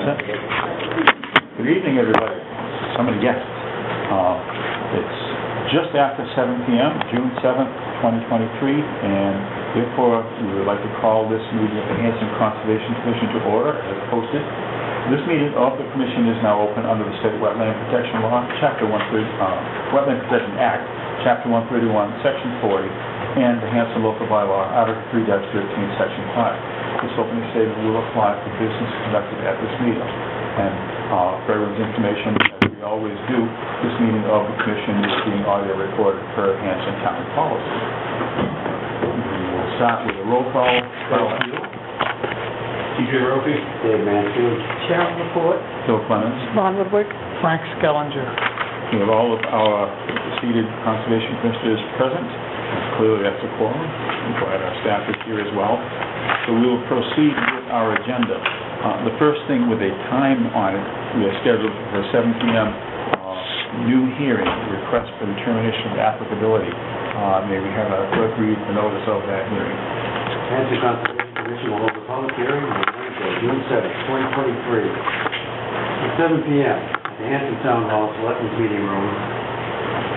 set. Good evening, everybody. Somebody guessed. It's just after 7 p.m., June 7th, 2023, and therefore we would like to call this meeting of the Hanson Conservation Commission to order as posted. This meeting of the Commission is now open under the State Wetland Protection Law, Chapter 130, Wetland Protection Act, Chapter 131, Section 40, and the Hanson Local Bylaw, Article 3-13, Section 5. This opening statement will apply to business conducted at this meeting. And for everyone's information, as we always do, this meeting of the Commission is being audio recorded per Hanson Town policy. We will start with a roll call. TJ Roby. Dave Mansfield. Sharon Report. Bill Clemens. Ron Woodward. Frank Skellinger. We have all of our seated conservation commissioners present. Clearly that's a quorum. We're glad our staff is here as well. So we will proceed with our agenda. The first thing with a time on it, we are scheduled for 7 p.m. New hearing, request for determination of applicability. May we have a clerk read the notice of that hearing? Hanson Conservation Commission will hold a public hearing on Wednesday, June 7th, 2023, at 7 p.m. at the Hanson Town Hall Selectmen's Meeting Room,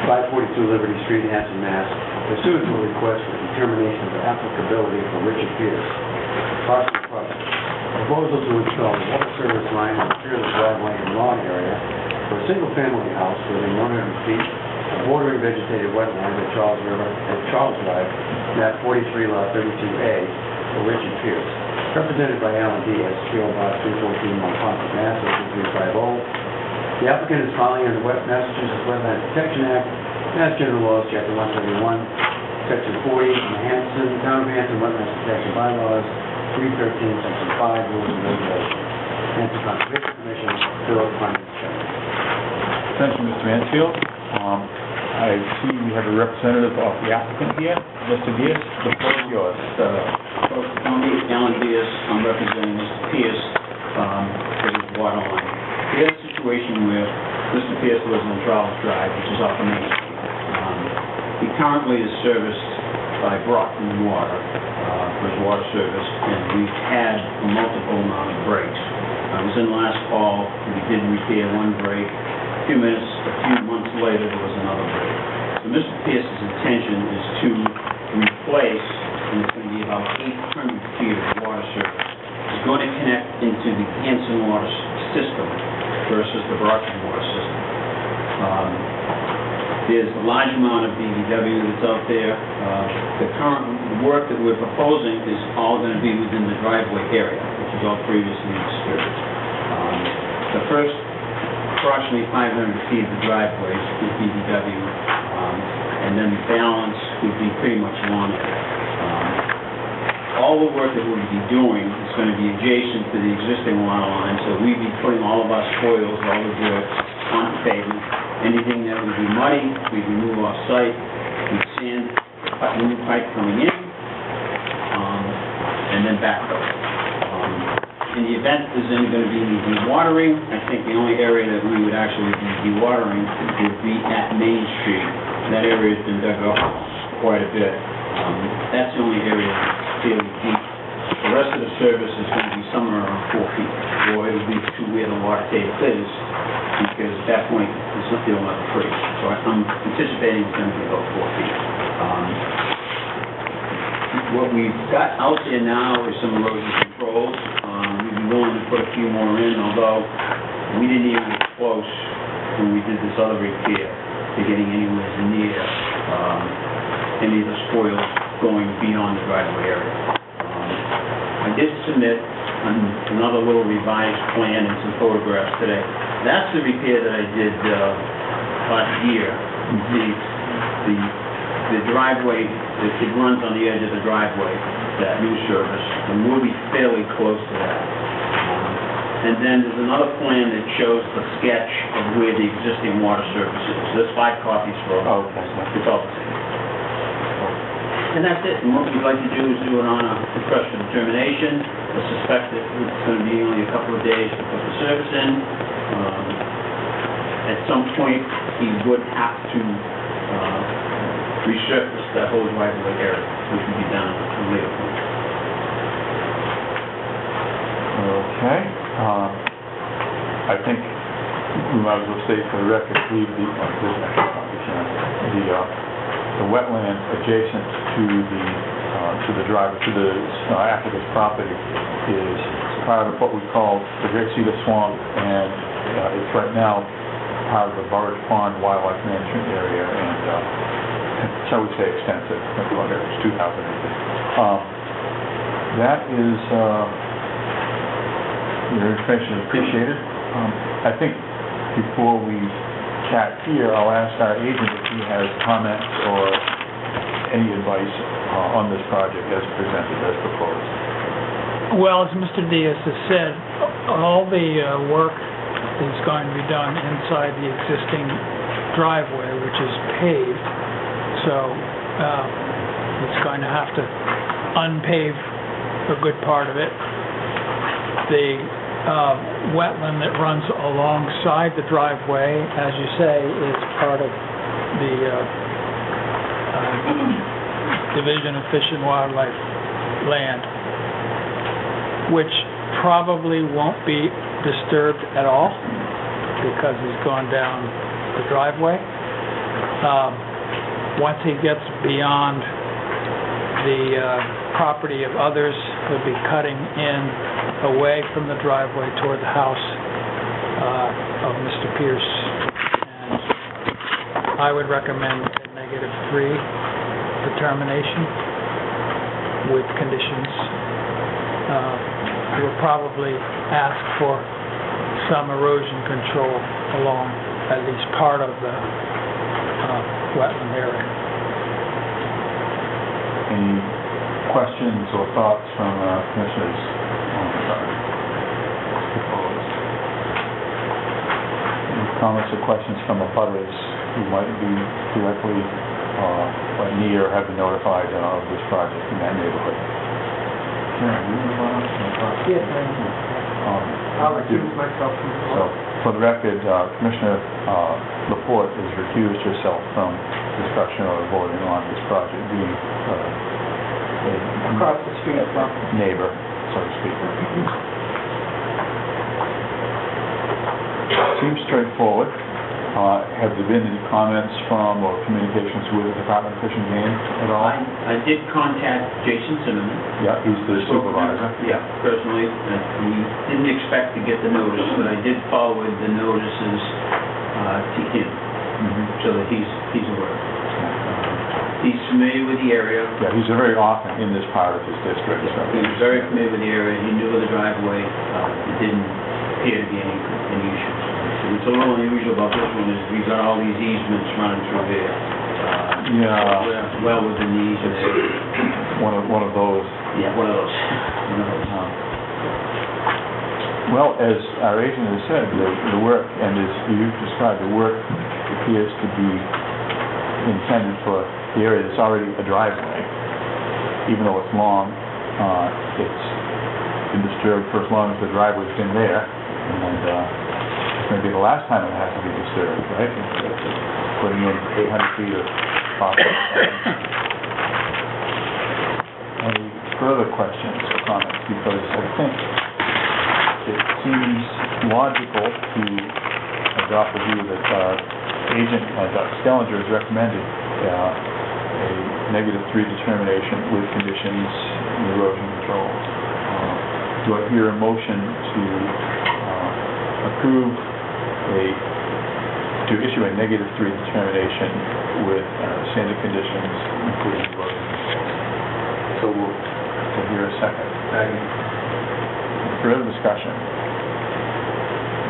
542 Liberty Street, Hanson, Mass. Pursuant to a request for determination of applicability for Richard Pierce. Parcel project. Proposal to install a water service line in the rear of the driveway and lawn area for a single-family house within 100 feet of bordering vegetated wetlands at Charles Drive, map 43, lot 32A, for Richard Pierce. Represented by Alan Diaz, P.O. Box 314, Mont Ponce, Mass. 02350. The applicant is filing under Massachusetts Wetland Protection Act, Mass General Laws, Chapter 131, Section 40, and the Town of Hanson Wetlands Protection Bylaws, 313, Section 5, Rules and Regulations. Hanson Conservation Commission, Bill Clemens, Chairman. Thank you, Mr. Mansfield. I see we have a representative of the applicant here. Mr. Diaz, the floor is yours. My name is Alan Diaz. I'm representing Mr. Pierce for his water line. We have a situation where Mr. Pierce lives on Charles Drive, which is off of Main Street. He currently is serviced by Brockton Water for his water service, and we've had a multiple amount of breaks. I was in last fall, and we did repair one break. A few months later, there was another break. So Mr. Pierce's intention is to replace, and it's going to be about 800 feet of water service. It's going to connect into the Hanson water system versus the Brockton water system. There's a large amount of BVW that's out there. The current work that we're proposing is all going to be within the driveway area, which is all previously disturbed. The first approximately 500 feet of the driveways is BVW, and then the balance would be pretty much lawn area. All the work that we'll be doing is going to be adjacent to the existing water line, so we'd be putting all of our spoils, all the dirt, on the pavement. Anything that would be muddy, we'd remove off-site. We'd sand the new pipe coming in, and then backfill. In the event there's going to be any dewatering, I think the only area that we would actually be dewatering would be at Main Street. That area has been dug up quite a bit. That's the only area that's fairly deep. The rest of the service is going to be somewhere around 4 feet, or it'll be to where the water table is, because at that point, it's not the level freeze. So I'm anticipating it's going to be about 4 feet. What we've got out there now is some erosion controls. We'd be willing to put a few more in, although we didn't even get close when we did this other repair to getting anywhere near any of the spoils going beyond the driveway area. I did submit another little revised plan and some photographs today. That's the repair that I did last year. The driveway, it runs on the edge of the driveway, that new service, and we'll be fairly close to that. And then there's another plan that shows the sketch of where the existing water service is. There's 5 copies for it. Oh, okay. It's all the same. And that's it. And what we'd like to do is do it on a request for determination. I suspect that it's going to be only a couple of days to put the service in. At some point, he would have to resurface that whole driveway area, which would be done at a later point. Okay. I think we might as well state for the record, leave the, the wetland adjacent to the drive, to the applicant's property is part of what we call the Great Cedar Swamp, and it's right now part of the Burridge Pond Wildlife Management Area, and shall we say extensive, it's 2,000 acres. That is, your information is appreciated. I think before we chat here, I'll ask our agent if he has comments or any advice on this project as presented, as proposed. Well, as Mr. Diaz has said, all the work is going to be done inside the existing driveway, which is paved, so it's going to have to unpave a good part of it. The wetland that runs alongside the driveway, as you say, is part of the Division of Fish and Wildlife land, which probably won't be disturbed at all because he's gone down the driveway. Once he gets beyond the property of others, he'll be cutting in away from the driveway toward the house of Mr. Pierce. And I would recommend a -3 determination with conditions. We'll probably ask for some erosion control along at least part of the wetland area. Any questions or thoughts from commissioners on the project? Proposed. Any comments or questions from abutters who might be directly near or have been notified of this project in that neighborhood? Karen, you know about it? Yes, I am. I'll recuse myself from the So, for the record, Commissioner Laporte has recused herself from discussion or voting on this project, being Across the street from... neighbor, so to speak. Seems straightforward. Have there been any comments from or communications with the Department of Fish and Game at all? I did contact Jason Zimmerman. Yeah, he's the supervisor. Yeah, personally, we didn't expect to get the notice, but I did forward the notices to him, so that he's aware. He's familiar with the area. Yeah, he's very often in this part of his district, so. He was very familiar with the area. He knew of the driveway. It didn't appear to be any issues. What's a little unusual about this one is we've got all these easements running through there. Yeah. Well within the easement. One of those. Yeah, one of those. Well, as our agent has said, the work, and as you've described, the work appears to be intended for the area that's already a driveway. Even though it's long, it's been disturbed for as long as the driveway's been there, and it's going to be the last time it has to be disturbed, right? Putting in 800 feet of property. Any further questions or comments? Because I think it seems logical to adopt the view that Agent Dr. Skellinger has recommended a -3 determination with conditions in erosion control. Do I hear a motion to approve to issue a -3 determination with standard conditions, including erosion control? So we'll hear a second. Further discussion?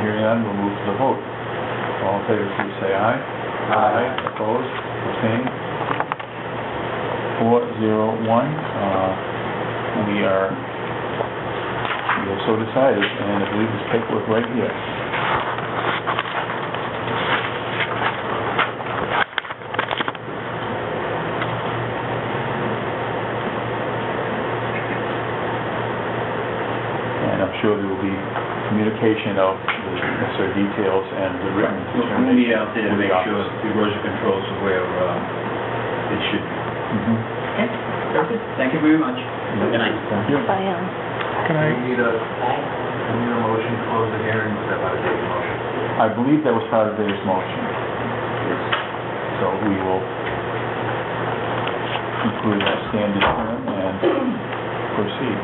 Hearing none, we'll move to the vote. All in favor, please say aye. Aye. Opposed? Abstained? 401. We have so decided, and I believe this paperwork right here. And I'm sure there will be communication of the necessary details and the written determination. We'll meet out there to make sure the erosion controls are where it should be. Okay, very good. Thank you very much. Good night. Thank you. Can I... We need a motion to close the hearing was that part of Dave's motion? I believe that was part of Dave's motion. So we will include that standard term and proceed.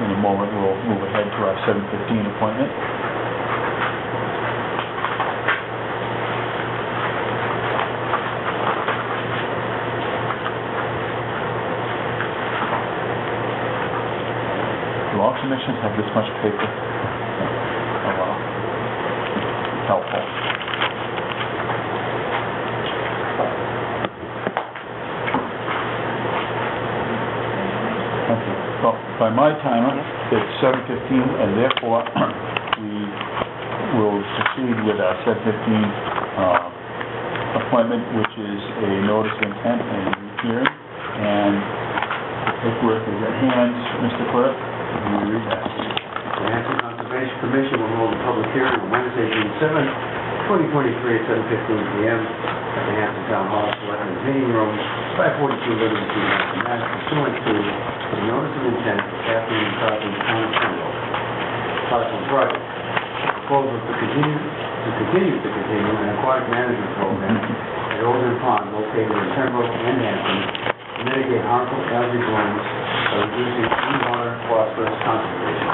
In a moment, we'll move ahead to our 7:15 appointment. Do all commissions have this much paper? Oh, wow. Helpful. Okay. Well, by my timer, it's 7:15, and therefore, we will proceed with our 7:15 appointment, which is a notice of intent and hearing. And the paperwork is at hand, Mr. Clerk. Will you read that? The Hanson Conservation Commission will hold a public hearing on Wednesday, June 7th, 2023 at 7:15 p.m. at the Hanson Town Hall, Selectmen's Meeting Room, 542 Liberty Street, Hanson, Mass. Pursuant to the notice of intent for Kathleen McCarthy, Town of Pembroke, Parkland Project. Proposal to continue an aquatic management program at Overland Pond located in Pembroke and Hanson to mitigate harmful algae blooms by reducing in-water phosphorus concentration.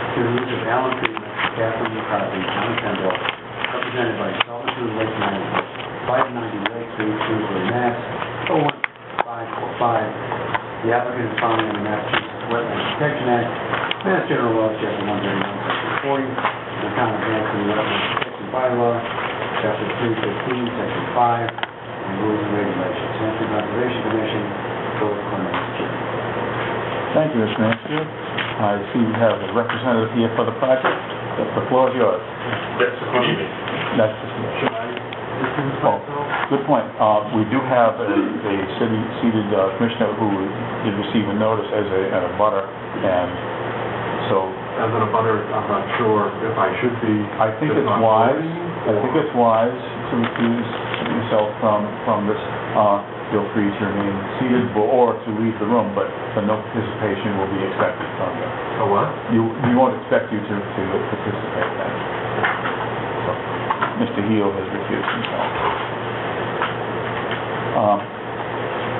To the use of alum treatment for Kathleen McCarthy, Town of Pembroke, represented by Solitude Lake Management, 590 Lake Street, Shrewsbury, Mass. 01545. The applicant is found in the Massachusetts Wetlands Protection Act, Mass General Law, Chapter 139, Section 40, the Town of Hanson Wetlands Protection Bylaw, Chapter 315, Section 5, and Rules and Regulations. Hanson Conservation Commission, Philip Clements, Chairman. Thank you, Mr. Mansfield. I see we have a representative here for the project. The floor is yours. Yes, good evening. That's Should I introduce Oh, myself? good point. We do have a seated commissioner who did receive a notice as a butter, and so As an abutter, I'm not sure if I should be. I think it's wise to recuse yourself from this. Feel free to remain seated or to leave the room, but no participation will be expected from you. Oh, what? We won't expect you to participate then. So, Mr. Heel has recused himself.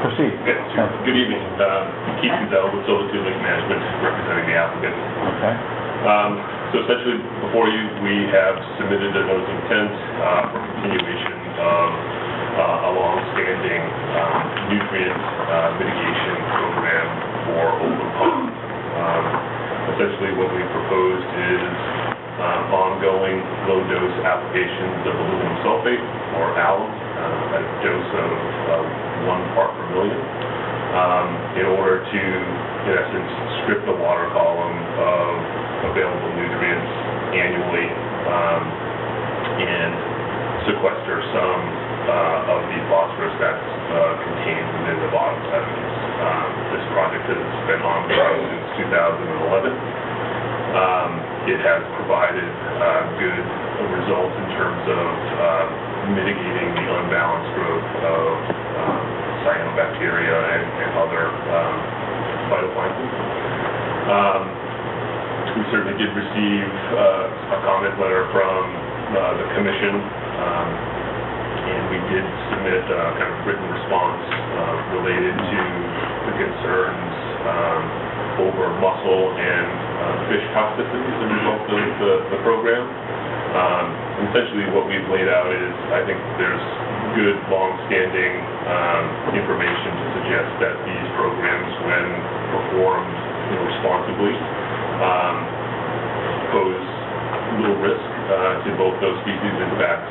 Proceed. Yes, good evening. Keith Gazelle with Solitude Lake Management, representing the applicant. Okay. So essentially, before you, we have submitted a notice of intent for continuation of a long-standing nutrient mitigation program for Overland Pond. Essentially, what we proposed is ongoing low-dose applications of aluminum sulfate, or alum, at a dose of 1 part per million, in order to, in essence, strip the water column of available nutrients annually and sequester some of the phosphorus that's contained within the bottom sediments. This project has been ongoing since 2011. It has provided good results in terms of mitigating the unbalanced growth of cyanobacteria and other phytoplankton. We certainly did receive a comment letter from the commission, and we did submit a kind of written response related to the concerns over mussel and fish toxicity as a result of the program. Essentially what we've laid out is, I think there's good long-standing information to suggest that these programs, when performed responsibly, pose little risk to both those species. In fact,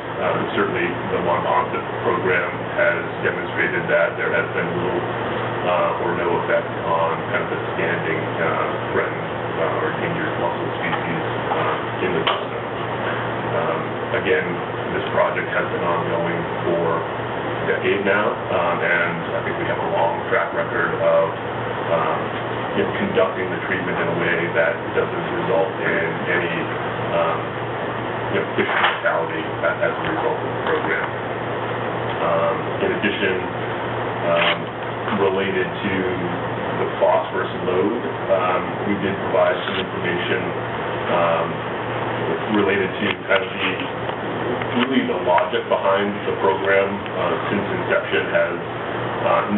certainly the Monponset program has demonstrated that there has been little or no effect on kind of the standing threatened or endangered mussel species in the system. Again, this project has been ongoing for a decade now, and I think we have a long track record of conducting the treatment in a way that doesn't result in any fish mortality as a result of the program. In addition, related to the phosphorus and load. We did provide some information related to kind of really the logic behind the program since inception has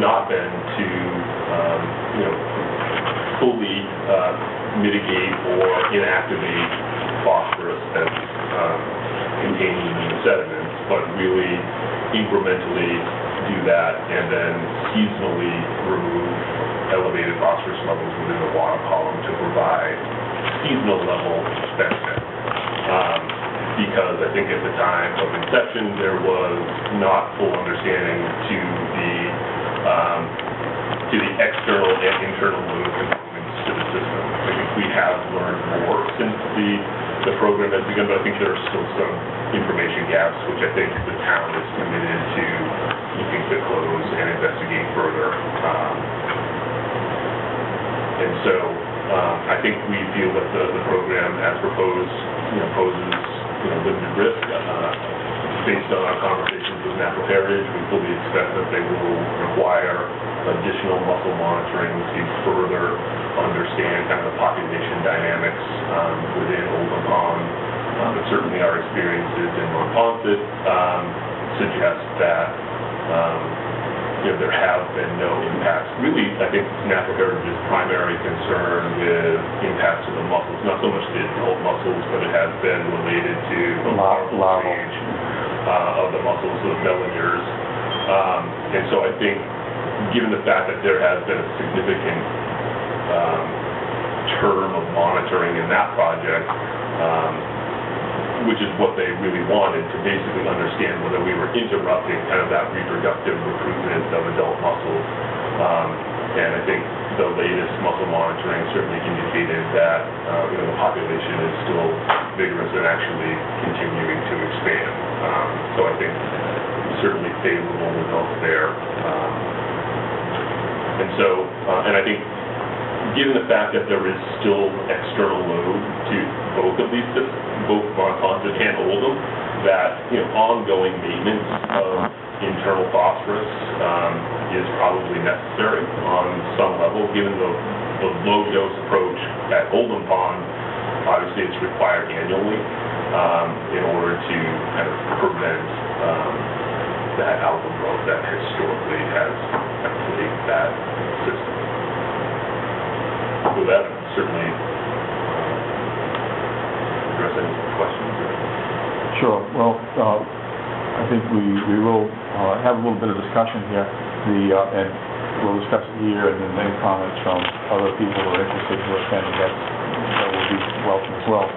not been to fully mitigate or inactivate phosphorus that's contained in the sediments, but really incrementally do that and then seasonally remove elevated phosphorus levels within the water column to provide seasonal level benefit. Because I think at the time of inception there was not full understanding to the external and internal load components to the system. I think we have learned more since the program has begun, but I think there are still some information gaps, which I think the town is committed to looking to close and investigate further. And so I think we feel that the program as proposed poses limited risk. Based on our conversations with Natural Heritage, we fully expect that they will require additional mussel monitoring to further understand kind of the population dynamics within Oldham Pond. But certainly our experiences in Monpont suggest that there have been no impacts. Really, I think Natural Heritage's primary concern with impacts to the mussels, not so much the adult mussels, but it has been related to the larval stage of the mussels, the melanures. And so I think, given the fact that there has been a significant term of monitoring in that project, which is what they really wanted, to basically understand whether we were interrupting kind of that reproductive recruitment of adult mussels. And I think the latest mussel monitoring certainly indicated that the population is still vigorous and actually continuing to expand. So I think certainly favorable results there. And I think given the fact that there is still external load to both of these systems, both Monpont and Oldham, that ongoing maintenance of internal phosphorus is probably necessary on some level. Given the low dose approach at Oldham Pond, obviously it's required annually in order to kind of prevent that algal growth that historically has plagued that system. With that, certainly address any questions. Sure. Well, I think we will have a little bit of discussion here, and we'll discuss it here, and then any comments from other people who are interested who are attending, that will be welcome as well.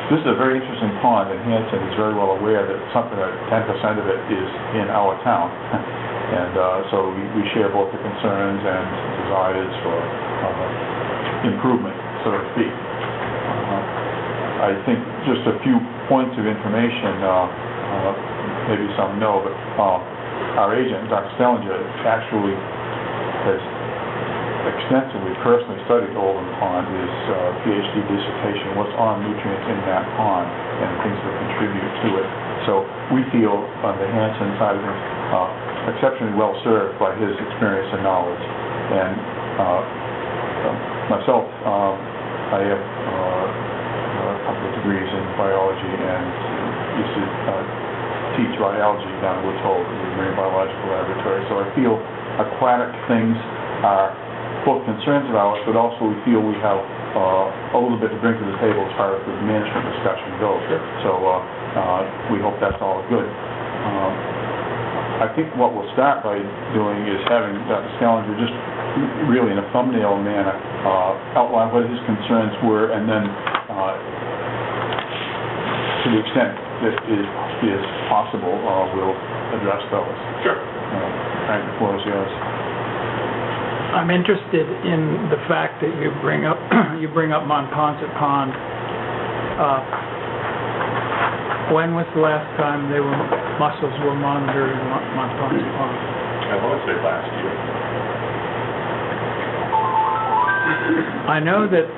This is a very interesting pond, and Hanson is very well aware that something like 10% of it is in our town. And so we share both the concerns and desires for improvement, so to speak. I think just a few points of information, maybe some know, but our agent, Dr. Stellinger, actually has extensively personally studied Oldham Pond. His PhD dissertation was on nutrients in that pond and things that contribute to it. So we feel on the Hanson side of things exceptionally well served by his experience and knowledge. And myself, I have a couple of degrees in biology and used to teach biology down at Woods Hole, the Marine Biological Laboratory. So I feel aquatic things are both concerns of ours, but also we feel we have a little bit to bring to the table as far as the management discussion goes. So we hope that's all good. I think what we'll start by doing is having Dr. Stellinger just really in a thumbnail manner outline what his concerns were, and then to the extent that is possible, we'll address those. Sure. Frank, the floor is yours. I'm interested in the fact that you bring up Monpont Pond. When was the last time mussels were monitored in Monpont Pond? I want to say last year. I know that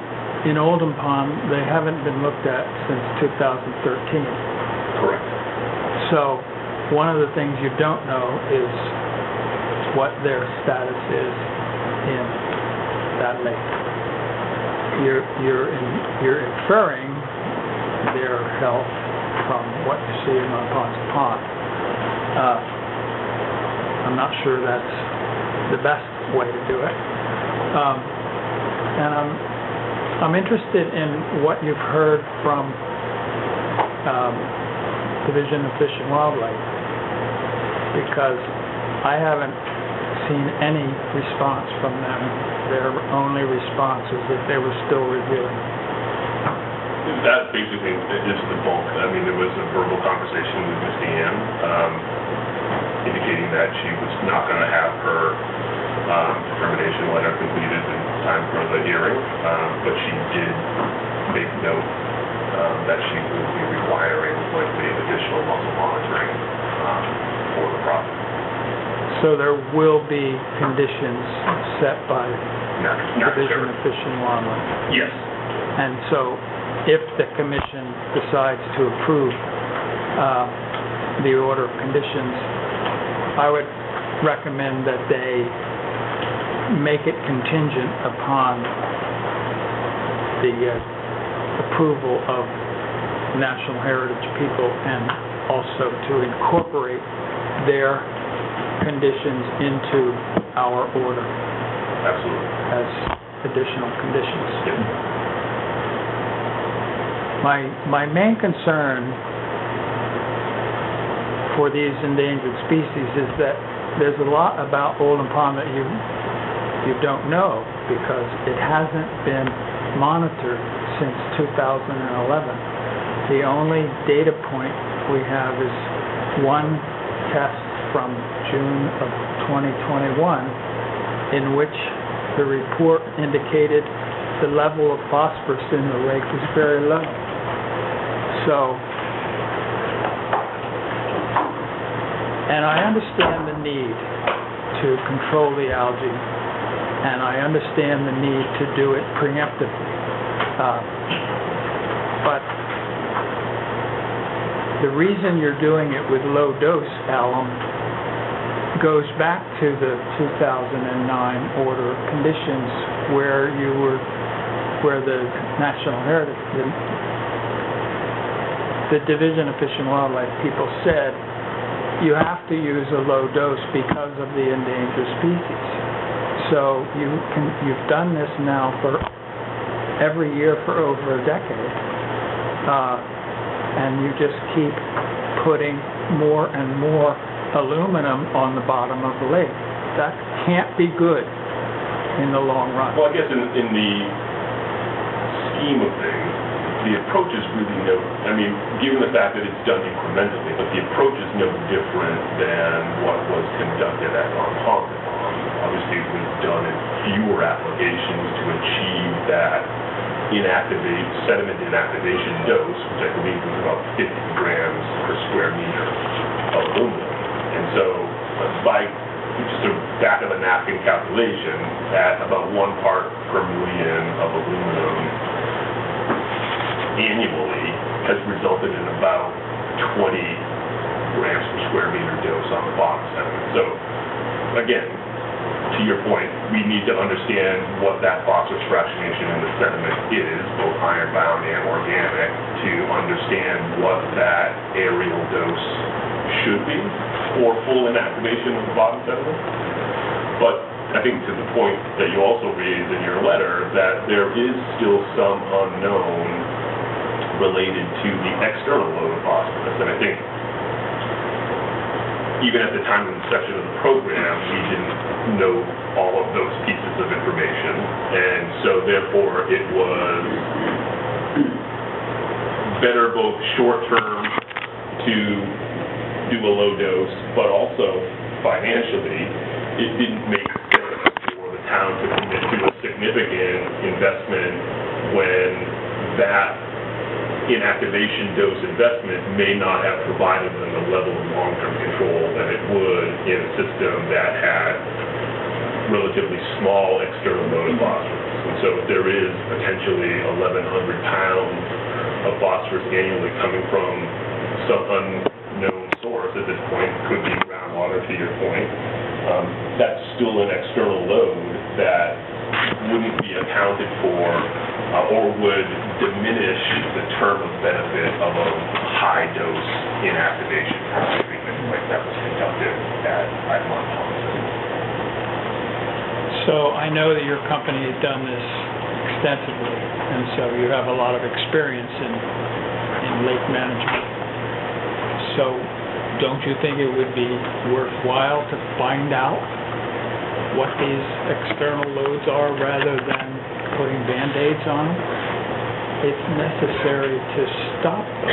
in Oldham Pond they haven't been looked at since 2013. Correct. So one of the things you don't know is what their status is in that lake. You're inferring their health from what you see in Ponce Pond. I'm not sure that's the best way to do it. And I'm interested in what you've heard from Division of Fish and Wildlife, because I haven't seen any response from them. Their only response is that they were still reviewing. That basically is the bulk. I mean, there was a verbal conversation with Ms. Deanne, indicating that she was not going to have her determination letter completed in time for the hearing, but she did make note that she will be requiring likely additional muzzle monitoring for the property. So there will be conditions set by Division of Fish and Wildlife. Yes. And so if the commission decides to approve the order of conditions, I would recommend that they make it contingent upon the approval of National Heritage people, and also to incorporate their conditions into our order Absolutely. as additional conditions. Yes. My main concern for these endangered species is that there's a lot about Oldham Pond that you don't know, because it hasn't been monitored since 2011. The only data point we have is one test from June of 2021, in which the report indicated the level of phosphorus in the lake was very low. So, and I understand the need to control the algae, and I understand the need to do it preemptively. But the reason you're doing it with low dose alum goes back to the 2009 order of conditions, where the National Heritage, the Division of Fish and Wildlife people said you have to use a low dose because of the endangered species. So you've done this now for every year for over a decade, and you just keep putting more and more aluminum on the bottom of the lake. That can't be good in the long run. Well, I guess in the scheme of things, the approach is really no, I mean, given the fact that it's done incrementally, but the approach is no different than what was conducted at Hanson. Obviously, it was done in fewer applications to achieve that sediment inactivation dose, which I believe was about 50 grams per square meter of aluminum. And so, by just a back of the napkin calculation, at about 1 part per million of aluminum annually has resulted in about 20 grams per square meter dose on the bottom sediment. So, again, to your point, we need to understand what that phosphorus fractionation in the sediment is, both iron-bound and organic, to understand what that aerial dose should be for full inactivation of the bottom sediment. But I think to the point that you also raised in your letter, that there is still some unknown related to the external load of phosphorus. And I think even at the time of inception of the program, we didn't know all of those pieces of information. And so therefore it was better both short-term to do a low dose, but also financially, it didn't make sense for the town to commit to a significant investment when that inactivation dose investment may not have provided them the level of long-term control that it would in a system that had relatively small external load of phosphorus. And so if there is potentially 1,100 pounds of phosphorus annually coming from some unknown source at this point, could be groundwater to your point, that's still an external load that wouldn't be accounted for or would diminish the term of benefit of a high-dose inactivation treatment like that was conducted at Mont Hanson. So I know that your company has done this extensively, and so you have a lot of experience in lake management. So don't you think it would be worthwhile to find out what these external loads are rather than putting Band-Aids on them? It's necessary to stop them.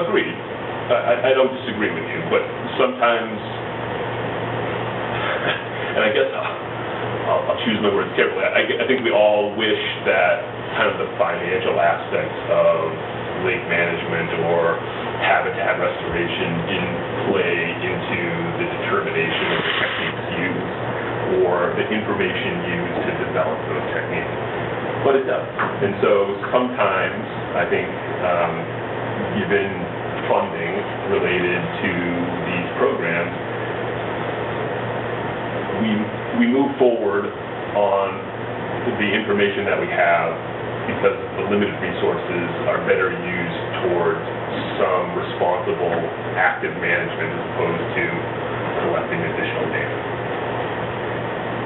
Agreed. I don't disagree with you, but sometimes, and I guess I'll choose my words carefully, I think we all wish that kind of the financial aspects of lake management or habitat restoration didn't play into the determination of the techniques used or the information used to develop those techniques. But it does. And so sometimes I think given funding related to these programs, we move forward on the information that we have because the limited resources are better used towards some responsible, active management as opposed to collecting additional data.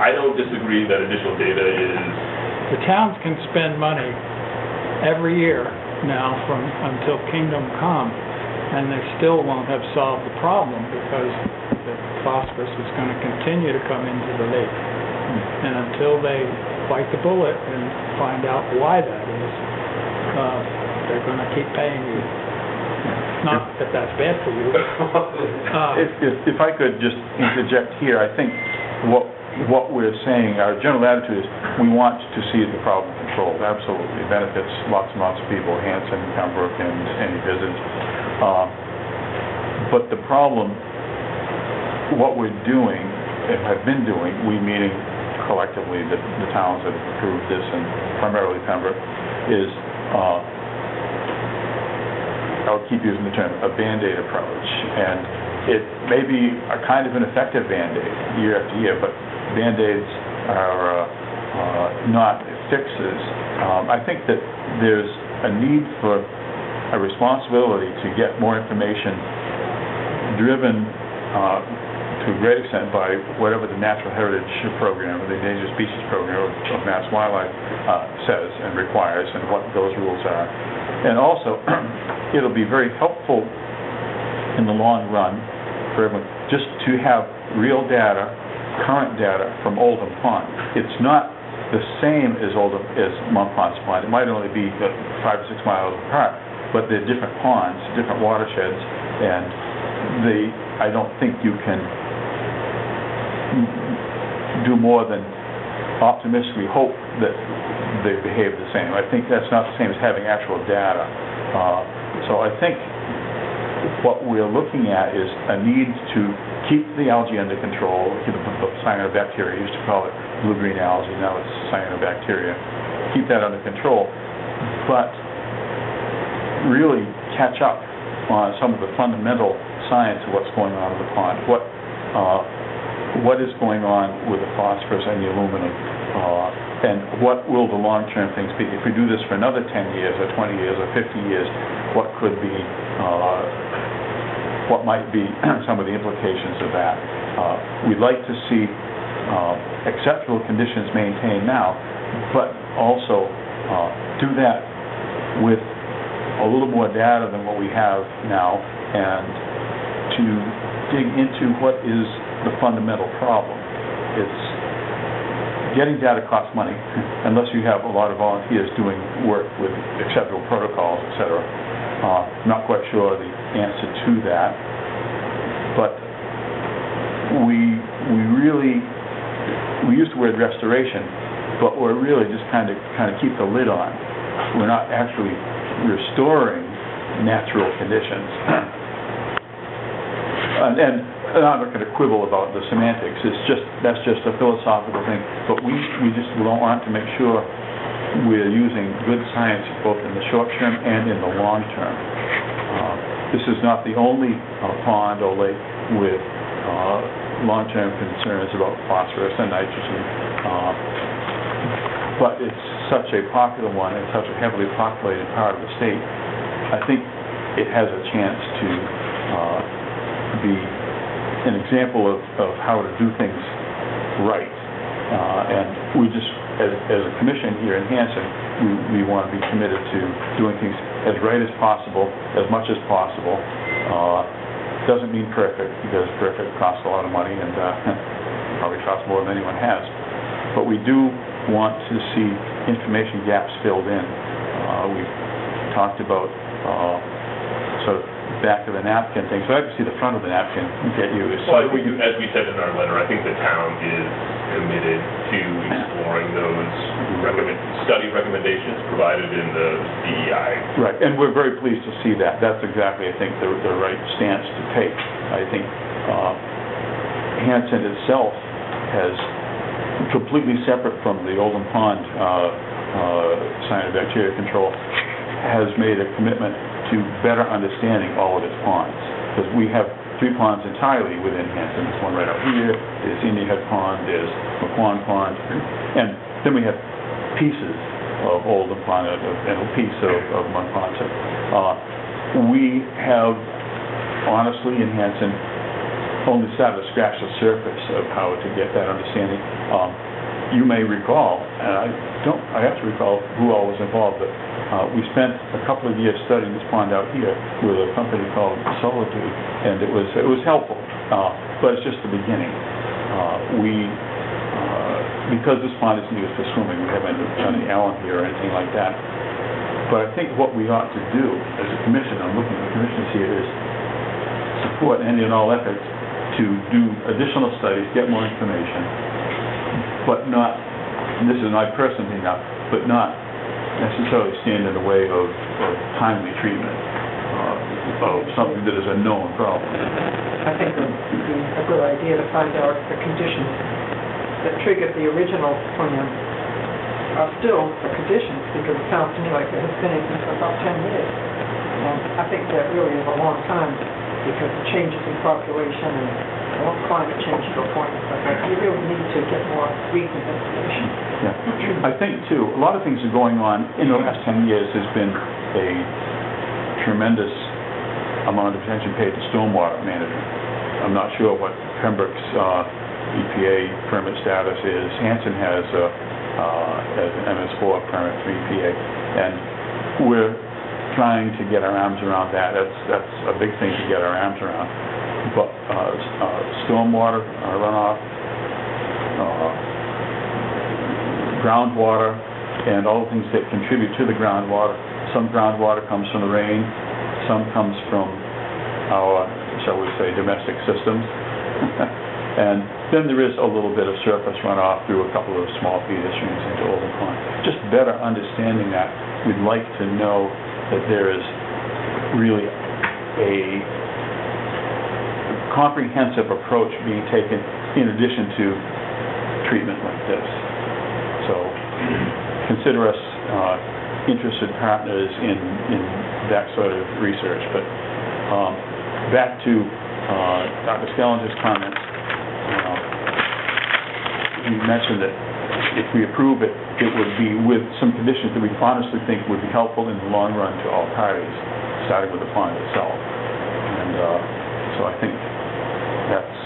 I don't disagree that additional data is... The towns can spend money every year now until Kingdom Come, and they still won't have solved the problem because the phosphorus is going to continue to come into the lake. And until they bite the bullet and find out why that is, they're going to keep paying you. Not that that's bad for you. If I could just interject here, I think what we're saying, our general attitude is we want to see the problem controlled. Absolutely. It benefits lots and lots of people, Hanson, Pembroke, and any visits. But the problem, what we're doing, and have been doing, we meaning collectively the towns that have approved this, and primarily Pembroke, is, I'll keep using the term, a Band-Aid approach. And it may be a kind of an effective Band-Aid year after year, but Band-Aids are not fixes. I think that there's a need for a responsibility to get more information driven to a great extent by whatever the Natural Heritage Program or the Endangered Species Program of Mass Wildlife says and requires and what those rules are. And also, it'll be very helpful in the long run for everyone just to have real data, current data from Oldham Pond. It's not the same as Mont Ponce Pond. It might only be 5 or 6 miles apart, but they're different ponds, different watersheds, and I don't think you can do more than optimistically hope that they behave the same. I think that's not the same as having actual data. So I think what we're looking at is a need to keep the algae under control, keep the cyanobacteria, used to call it blue-green algae, now it's cyanobacteria, keep that under control, but really catch up on some of the fundamental science of what's going on in the pond. What is going on with the phosphorus and the aluminum, and what will the long-term things be? If we do this for another 10 years or 20 years or 50 years, what could be, what might be some of the implications of that? We'd like to see acceptable conditions maintained now, but also do that with a little more data than what we have now, and to dig into what is the fundamental problem. It's getting data costs money, unless you have a lot of volunteers doing work with acceptable protocols, etc. Not quite sure the answer to that, but we use the word restoration, but we're really just kind of keep the lid on. We're not actually restoring natural conditions. And I'm not going to quibble about the semantics. That's just a philosophical thing. But we just want to make sure we're using good science both in the short term and in the long term. This is not the only pond or lake with long-term concerns about phosphorus and nitrogen. But it's such a popular one, and such a heavily populated part of the state. I think it has a chance to be an example of how to do things right. And we just, as a commission here in Hanson, we want to be committed to doing things as right as possible, as much as possible. Doesn't mean perfect, because perfect costs a lot of money and probably costs more than anyone has. But we do want to see information gaps filled in. We've talked about sort of back of the napkin thing, so I'd like to see the front of the napkin get used. Well, I think, as we said in our letter, I think the town is committed to exploring those study recommendations provided in the DEI. Right, and we're very pleased to see that. That's exactly, I think, the right stance to take. I think Hanson itself has, completely separate from the Oldham Pond cyanobacteria control, has made a commitment to better understanding all of its ponds. Because we have 3 ponds entirely within Hanson. There's one right out here, there's Indian Head Pond, there's McQuon Pond, and then we have pieces of Oldham Pond and a piece of Mud Pond. So, we have, honestly, in Hanson, only started to scratch the surface of how to get that understanding. You may recall, and I have to recall who all was involved, but we spent a couple of years studying this pond out here with a company called Solitude, and it was helpful, but it's just the beginning. Because this pond isn't used for swimming, we haven't done the Allen here or anything like that. But I think what we ought to do as a commission, I'm looking at the commissions here, is support any and all efforts to do additional studies, get more information, but not, and this is my personal thing now, but not necessarily stand in the way of timely treatment of something that is a known problem. I think it would be a good idea to find out if the conditions that triggered the original plan are still the conditions, because it sounds to me like it has been in for about 10 years. And I think that really is a long time, because the changes in population and climate change to a point, but you really need to get more recent information. Yeah. I think, too, a lot of things are going on. In the last 10 years, there's been a tremendous amount of attention paid to stormwater management. I'm not sure what Pembroke's EPA permit status is. Hanson has an MS4 permit for EPA, and we're trying to get our arms around that. That's a big thing to get our arms around. But stormwater runoff, groundwater, and all the things that contribute to the groundwater. Some groundwater comes from the rain, some comes from our, shall we say, domestic systems. And then there is a little bit of surface runoff through a couple of small feeder streams into Oldham Pond. Just better understanding that, we'd like to know that there is really a comprehensive approach being taken in addition to treatment like this. So consider us interested partners in that sort of research. But back to Dr. Skellinger's comments. He mentioned that if we approve it, it would be with some conditions that we honestly think would be helpful in the long run to all parties, starting with the pond itself. And so I think that's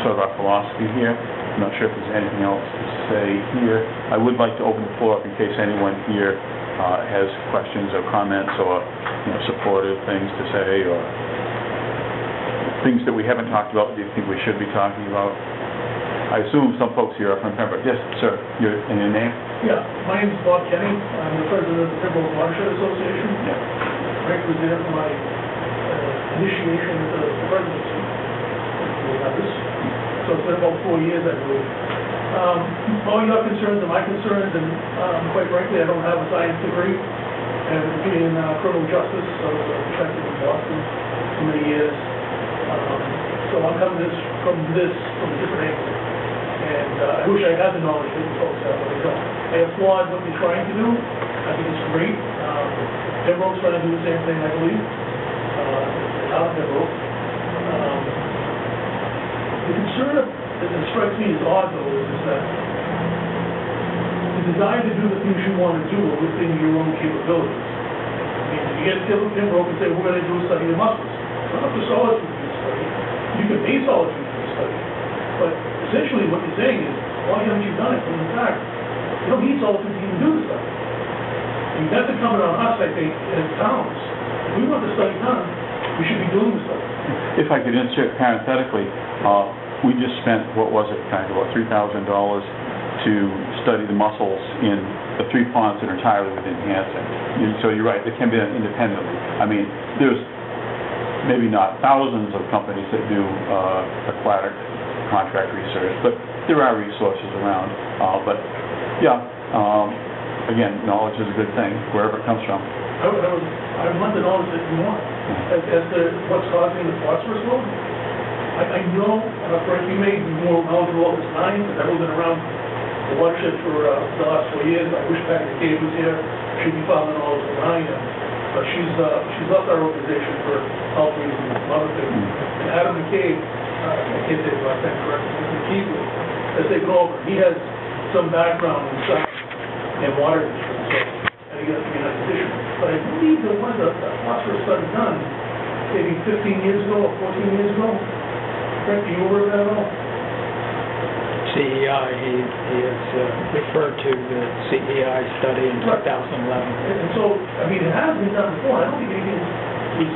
sort of our philosophy here. I'm not sure if there's anything else to say here. I would like to open the floor up in case anyone here has questions or comments or supportive things to say, or things that we haven't talked about that you think we should be talking about. I assume some folks here are from Pembroke. Yes, sir. Your name? Yeah, my name is Bob Kenny. I'm the president of the Pembroke Watershed Association. Yeah. Right was there for my initiation into the presidency. So it's been about 4 years, I believe. All your concerns are my concerns, and quite frankly, I don't have a science degree. And being criminal justice, I was a detective in Boston for many years. So I'm coming from a different angle. And I wish I had the knowledge that you folks have, but I don't. I applaud what you're trying to do. I think it's great. Pembroke's trying to do the same thing, I believe. Out of Pembroke. The concern that strikes me as odd, though, is that the desire to do the things you want to do are within your own capabilities. I mean, if you get together with Pembroke and say, we're going to do a study of muscles, it's not up to solid food to do a study. You can pay solid food to do a study. But essentially what you're saying is, why haven't you done it? When in fact, you don't need solid food to even do the study. I mean, that's incumbent on us, I think, as towns. If we want the study done, we should be doing the study. If I could insert parenthetically, we just spent, what was it, kind of about $3,000 to study the mussels in the 3 ponds that are entirely within Hanson. So you're right, it can be done independently. I mean, there's maybe not thousands of companies that do aquatic contract research, but there are resources around. But yeah, again, knowledge is a good thing, wherever it comes from. I want the knowledge that you want, as to what's causing the phosphorus load. I know, Frank, you may be more knowledgeable as I am, because I've been around the watershed for the last 4 years. I wish Patty McCabe was here. She'd be far more knowledgeable than I am. But she's left our organization for health reasons and some other things. And Adam McCabe, I can't say his last name correctly, McKeesley, has taken over. He has some background in science and water district, so I think that's to be a nice addition. But I believe there was a phosphorus study done maybe 15 years ago or 14 years ago. Frank, do you aware of that at all? CEI, he has referred to the CEI study in 2011. And so, I mean, it has been done before. I don't think anything was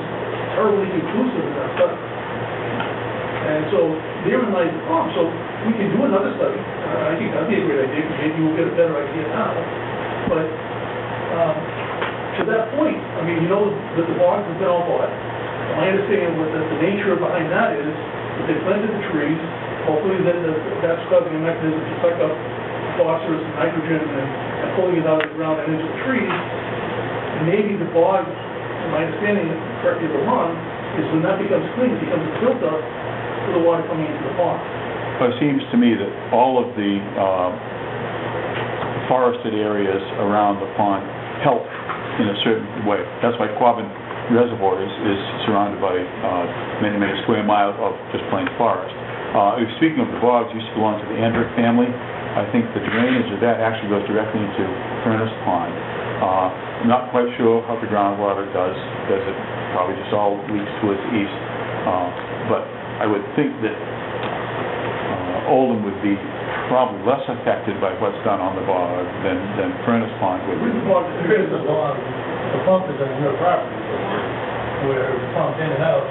terribly conclusive in that study. And so, therein lies the problem. So, we can do another study. I think that'd be a great idea, because maybe we'll get a better idea now. But, to that point, I mean, you know that the bogs have been all bought. My understanding was that the nature behind that is that they planted the trees. Hopefully that's causing a mechanism to suck up phosphorus and nitrogen and pulling it out of the ground and into the trees. And maybe the bog, my understanding, correct me if I'm wrong, is when that becomes clean, it becomes a filter for the water coming into the pond. Well, it seems to me that all of the forested areas around the pond help in a certain way. That's why Quabbin Reservoir is surrounded by many, many square miles of just plain forest. Speaking of the bogs, used to belong to the Andrick family. I think the drainage of that actually goes directly into Furnace Pond. Not quite sure how the groundwater does it probably just all leaks towards the east. But I would think that Oldham would be probably less affected by what's done on the bog than Furnace Pond would be. There is a lot, the pump is on your property, where it's pumped in and out.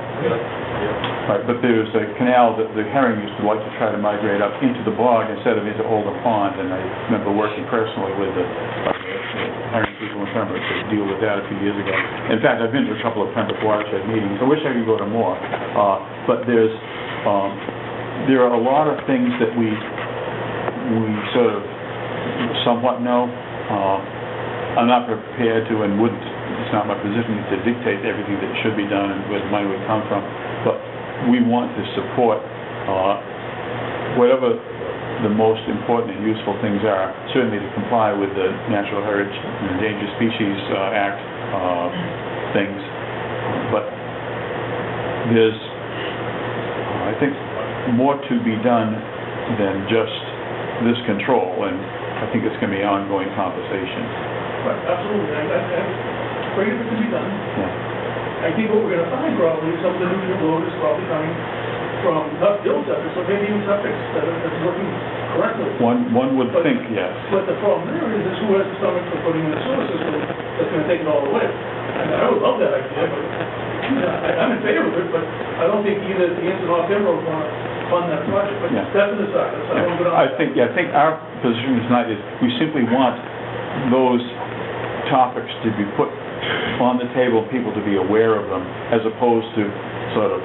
Right, but there's a canal that the herring used to like to try to migrate up into the bog instead of into Oldham Pond, and I remember working personally with the herring people in Pembroke to deal with that a few years ago. In fact, I've been to a couple of Pembroke watershed meetings. I wish I could go to more, but there are a lot of things that we sort of somewhat know. I'm not prepared to and wouldn't. It's not my position to dictate everything that should be done and where the money would come from, but we want to support whatever the most important and useful things are, certainly to comply with the Natural Heritage and Endangered Species Act things, but there's, I think, more to be done than just this control, and I think it's going to be an ongoing conversation. Right, absolutely. That's great if it can be done. Yeah. I think what we're going to find probably is some of the nutrient load is probably coming from not build septic, so maybe even septic that's working correctly. One would think, yes. But the problem there is who has the stomach for putting in a sewer system that's going to take it all away. And I would love that idea, but I'm in favor of it, but I don't think either the Hanson or Pembroke want to fund that project. But Yeah. that's an aside. That's not what I'm going to. I think our position tonight is we simply want those topics to be put on the table, people to be aware of them, as opposed to sort of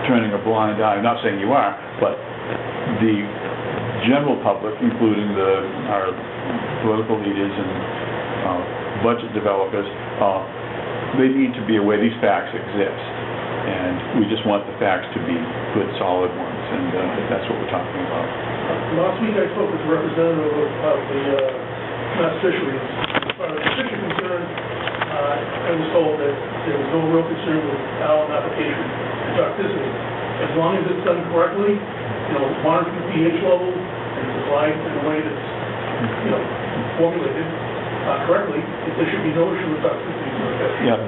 turning a blind eye. I'm not saying you are, but the general public, including our political leaders and budget developers, they need to be aware these facts exist. And we just want the facts to be good, solid ones, and that's what we're talking about. Last week I spoke with a representative of the Mass Fisheries. As far as the fish are concerned, I was told that there was no real concern with alum application and toxicity. as long as it's done correctly, monitoring the pH level and supplied in a way that's, formulated correctly, there should be no issue with toxicity to the fish. Yeah,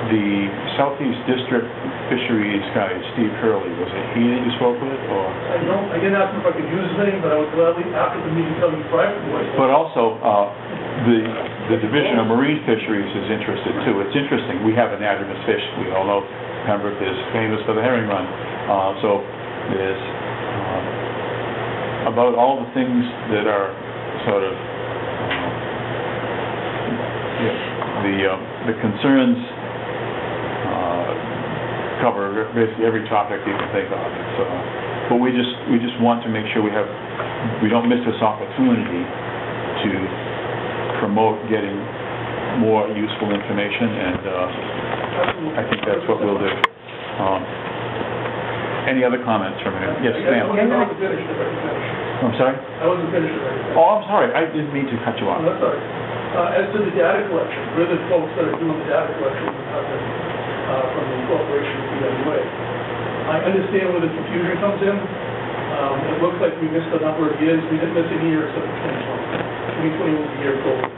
the Southeast District Fisheries guy, Steve Hurley, was it he that you spoke with, or? I didn't ask him if I could use his name, but I would gladly, after the meeting, tell you privately what I said. But also, the Division of Marine Fisheries is interested too. It's interesting, we have anadromous fish, we all know Pembroke is famous for the herring run. So there's about all the things that are sort of, the concerns cover basically every topic you can think of. So, but we just want to make sure we don't miss this opportunity to promote getting more useful information, and I think that's what we'll do. Any other comments from you? Yes, ma'am. I wasn't finished if I could finish. I'm sorry? I wasn't finished if I could finish. Oh, I'm sorry, I didn't mean to cut you off. No, that's all right. As to the data collection, we're the folks that are doing the data collection from the corporation of PWA. I understand where the confusion comes in. It looks like we missed a number of years. We didn't miss a year except for 2020. 2020 was the year COVID.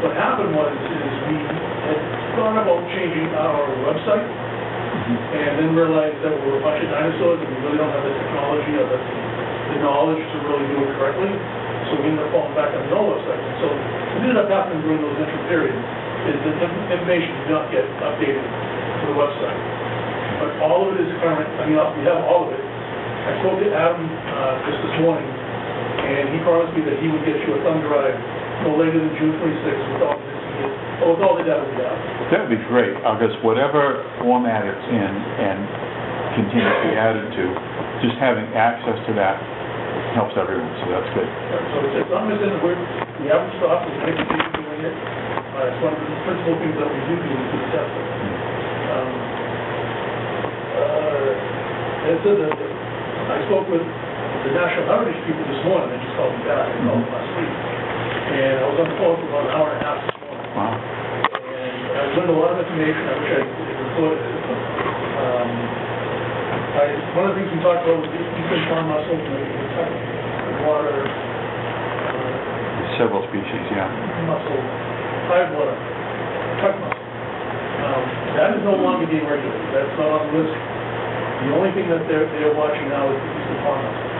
What happened is we had thought about changing our website and then realized that we're a bunch of dinosaurs and we really don't have the technology or the knowledge to really do it correctly. So we ended up falling back on the old website. So what ended up happening during those interim periods is that information did not get updated to the website. But all of it is current. I mean, we have all of it. I spoke to Adam just this morning, and he promised me that he would get you a thumb drive no later than June 26th with all the data we have. That would be great, because whatever format it's in and continues to be added to, just having access to that helps everyone, so that's good. So it's not missing, we haven't stopped, we're going to continue doing it. It's one of the principal things that we do to the testing. I spoke with the National Heritage people this morning, they just called me back, I called them last week. And I was on the phone for about an hour and a half this morning. Wow. And I learned a lot of information, I wish I recorded it. One of the things we talked about was the eastern farm mussel, the water, Several species, yeah. mussel, tidewater, tuck mussel. That is no longer being regulated, that's not on the list. The only thing that they're watching now is the eastern farm mussel.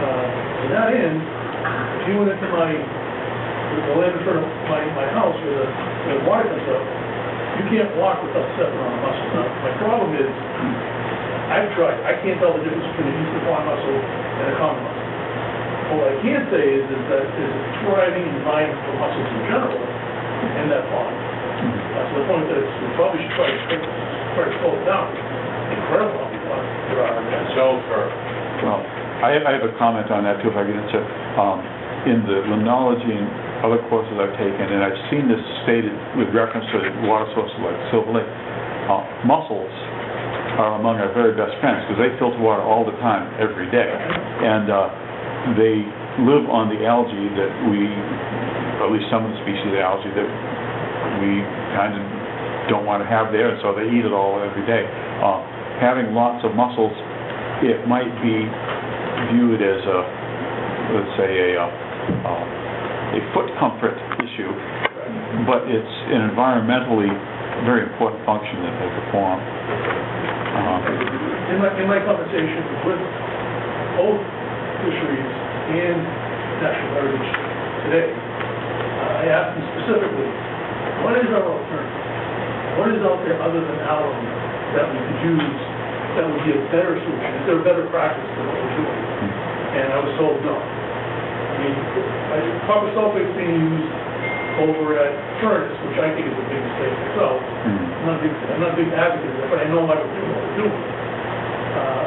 To that end, if you went into the land in front of my house where the water comes up, you can't walk without stepping on a mussel. Now, my problem is, I've tried, I can't tell the difference between an eastern farm mussel and a common mussel. What I can say is that there's a thriving environment for mussels in general in that pond. To the point that we probably should try to slow it down. Incredible how many ponds there are in that. Well, I have a comment on that too, if I get into, in the limnology and other courses I've taken, and I've seen this stated with reference to water sources like Silver Lake, mussels are among our very best friends, because they filter water all the time, every day. And they live on the algae that at least some of the species of algae that we kind of don't want to have there, and so they eat it all every day. Having lots of mussels, it might be viewed as let's say a foot comfort issue, but it's an environmentally very important function that they perform. In my conversation with both fisheries and National Heritage today, I asked them specifically, what is our alternative? What is out there other than alum that we could use that would be a better solution? Is there a better practice than what we're doing? And I was told no. I mean, copper sulfate is being used over at Furnace, which I think is a big mistake myself. I'm not a big advocate of it, but I know why we're doing what we're doing.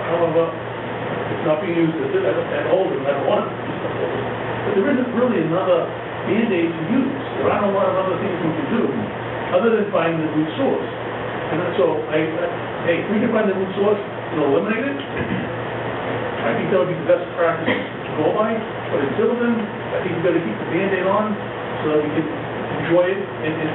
However, it's not being used at Oldham, I don't want it. But there isn't really another Band-Aid to use. There aren't a lot of other things we can do, other than find the root source. And so, hey, if we can find the root source and eliminate it, I think that would be the best practice to go by. But until then, I think we've got to keep the Band-Aid on so that we can enjoy it. And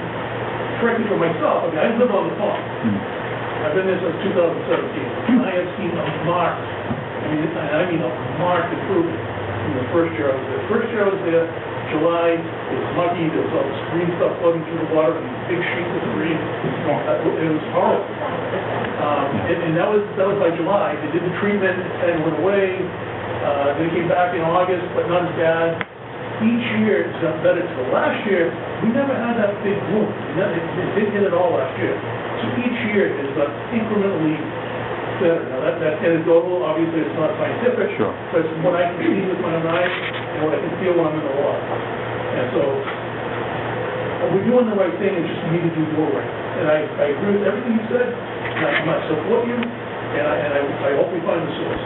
frankly, for myself, I mean, I live on the farm. I I've been there since 2017, and I have seen a marked, I mean a marked improvement from the first year I was there. First year I was there, July, it was muggy, there was all this green stuff floating through the water, these big sheets of green. It was horrible. And that was by July. They did the treatment, it kind of went away. Then it came back in August, but not as bad. Each year it's gotten better. So last year, we never had that big bloom. It didn't hit it all last year. So each year it's got incrementally better. Now that's anecdotal, obviously it's not scientific. Sure. But it's what I can see with my own eyes and what I can feel when I'm in the water. And so, we're doing the right thing, it's just we need to do more right. And I agree with everything you said, and I support you, and I hope we find the source.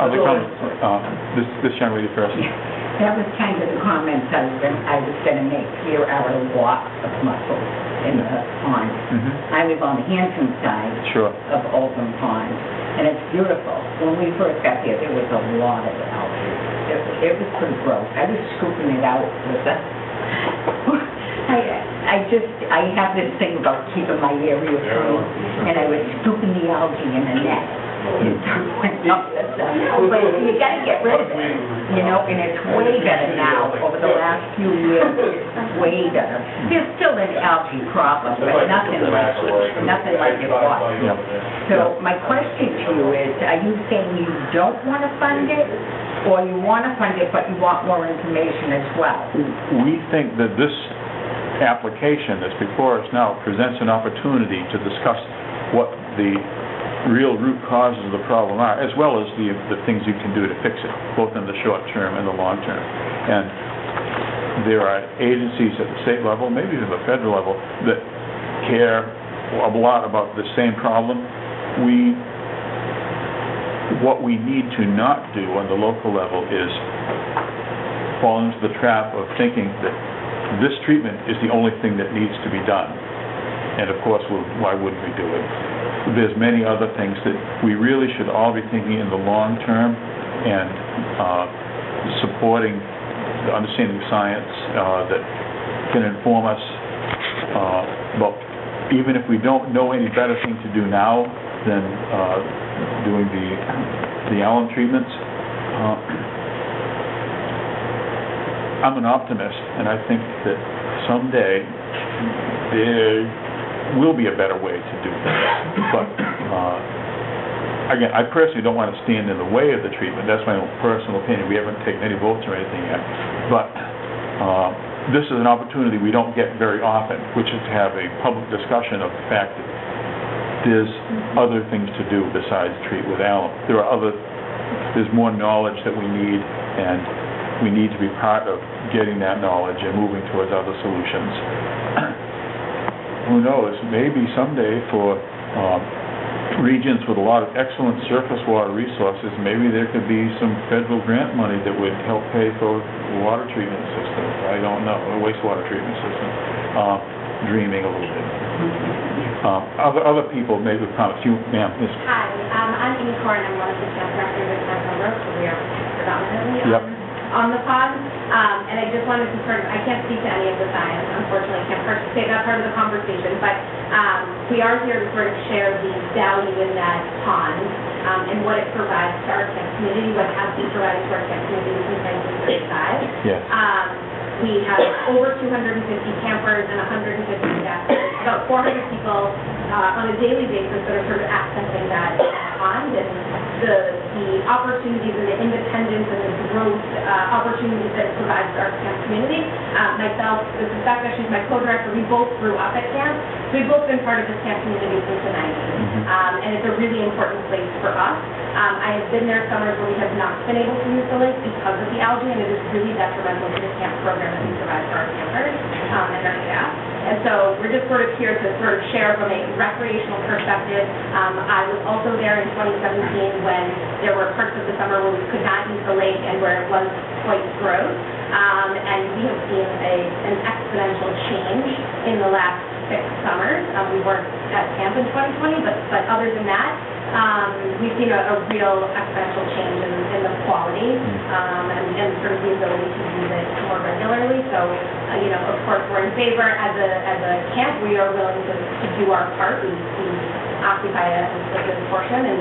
Other comments? This young lady first. That was kind of the comments I was gonna make. Here are a lot of mussels in the pond. I live on the Hanson side Sure. of Oldham Pond, and it's beautiful. When we first got there was a lot of algae. It was pretty gross. I was scooping it out with a... I have this thing about keeping my area clean, and I was scooping the algae in a net. But you gotta get rid of it, you know, and it's way better now. Over the last few years, it's way better. There's still an algae problem, but nothing like it was. So my question to you is, are you saying you don't want to fund it, or you want to fund it, but you want more information as well? We think that this application that's before us now presents an opportunity to discuss what the real root causes of the problem are, as well as the things you can do to fix it, both in the short term and the long term. And there are agencies at the state level, maybe even the federal level, that care a lot about the same problem. What we need to not do on the local level is fall into the trap of thinking that this treatment is the only thing that needs to be done. And of course, why wouldn't we do it? There's many other things that we really should all be thinking in the long term and supporting the understanding of science that can inform us. But even if we don't know any better thing to do now than doing the alum treatments, I'm an optimist, and I think that someday there will be a better way to do things. But again, I personally don't want to stand in the way of the treatment. That's my own personal opinion. We haven't taken any votes or anything yet. But this is an opportunity we don't get very often, which is to have a public discussion of the fact that there's other things to do besides treat with alum. There's more knowledge that we need, and we need to be part of getting that knowledge and moving towards other solutions. Who knows, maybe someday for regions with a lot of excellent surface water resources, maybe there could be some federal grant money that would help pay for water treatment systems. I don't know, a wastewater treatment system. Dreaming a little bit. Other people maybe with comments. You, ma'am. Yes. Hi, I'm Amy Corn. I'm one of the staff directors at Hanson, so we are predominantly on the pond. And I just wanted to I can't speak to any of the science, unfortunately, can't participate in that part of the conversation, but we are here to sort of share the value in that pond and what it provides to our camp community, what has been provided to our camp community since 1935. Yes. We have over 250 campers and 150 staff, about 400 people on a daily basis that are sort of accessing that pond, and the opportunities and the independence and the growth opportunities that it provides to our camp community. Myself, this is Becca, she's my co-director, we both grew up at camp, so we've both been part of this camp community since the 90s, and it's a really important place for us. I have been there summers where we have not been able to use the lake because of the algae, and it is really detrimental to the camp program that we provide for our campers and our staff. And so we're just sort of here to sort of share from a recreational perspective. I was also there in 2017 when there were parts of the summer where we could not use the lake and where it was quite gross. And we have seen an exponential change in the last 6 summers. We weren't at camp in 2020, but other than that, we've seen a real exponential change in the quality, and sort of the ability to use it more regularly. So, of course, we're in favor as a camp. We are willing to do our part. We occupy a good portion and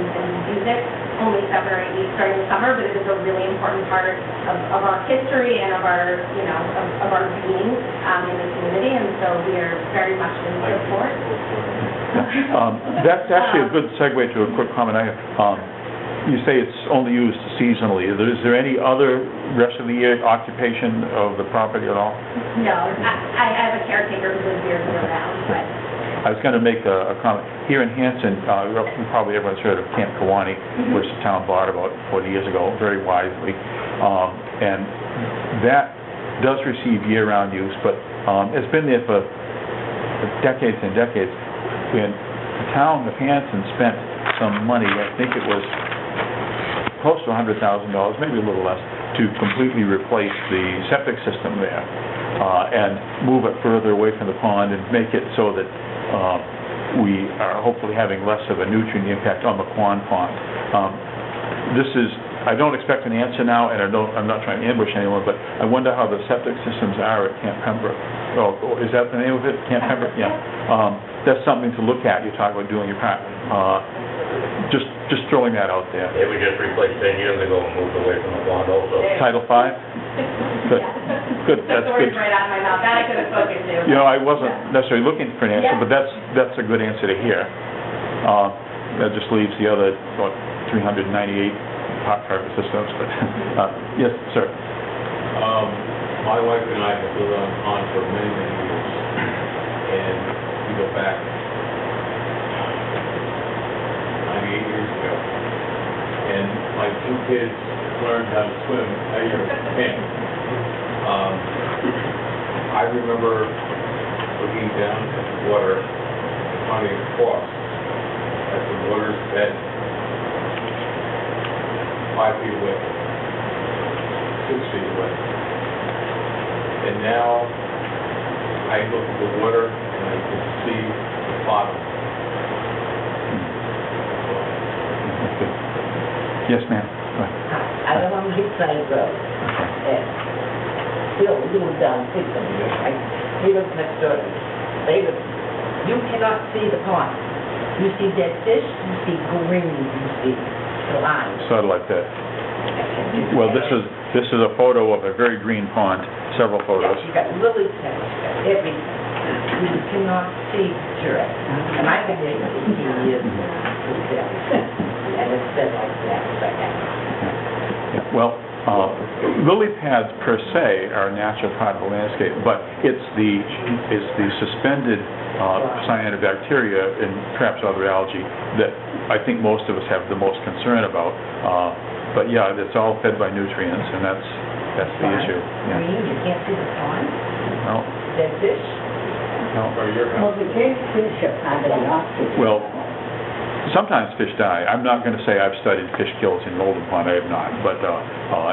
use it only 7 or 8 weeks during the summer, but it is a really important part of our history and of our, of our being in the community, and so we are very much in support. That's actually a good segue to a quick comment I have. You say it's only used seasonally. Is there any other rest of the year occupation of the property at all? No, I have a caretaker who lives here year-round, but... I was going to make a comment. Here in Hanson, probably everyone's heard of Camp Kawani, which the town bought about 40 years ago, very wisely. And that does receive year-round use, but it's been there for decades and decades. When the town of Hanson spent some money, I think it was close to $100,000, maybe a little less, to completely replace the septic system there and move it further away from the pond and make it so that we are hopefully having less of a nutrient impact on the Quan Pond. I don't expect an answer now, and I'm not trying to ambush anyone, but I wonder how the septic systems are at Camp Pembroke. Oh, is that the name of it, Camp Pembroke? Yeah. That's something to look at. You talk about doing your part. Just throwing that out there. Yeah, we just replaced 10 years ago and moved away from the pond also. Title V? Good. Good, that's the good. words right out of my mouth. That I could have spoken to. I wasn't necessarily looking for an answer, but that's a good answer to hear. That just leaves the other, 398 hot carpet systems, but, yes, sir. My wife and I have lived on the pond for many, many years, and we go back 98 years ago, and my 2 kids learned how to swim at your camp. I remember looking down at the water, coming across, at the water's bed, 5 feet away, 6 feet away. And now, I look at the water and I can see the bottom. Yes, ma'am. I live on Lakeside Road. Bill, you were down 6 of you, right? He lives next door to me. You cannot see the pond. You see dead fish, you see green, you see the line. Sort of like that. Well, this is a photo of a very green pond, several photos. You got lily pads, you got everything. You cannot see through it. And I've been there for 18 years. And it's been like that right now. Well, lily pads per se are a natural part of the landscape, but it's the suspended cyanobacteria and perhaps other algae that I think most of us have the most concern about. But yeah, it's all fed by nutrients, and that's the issue. Yeah. Green, you can't see the pond? No. Dead fish? No. Well, the dead fish are part of the oxygen. Well, sometimes fish die. I'm not going to say I've studied fish kills in Golden Pond. I have not. But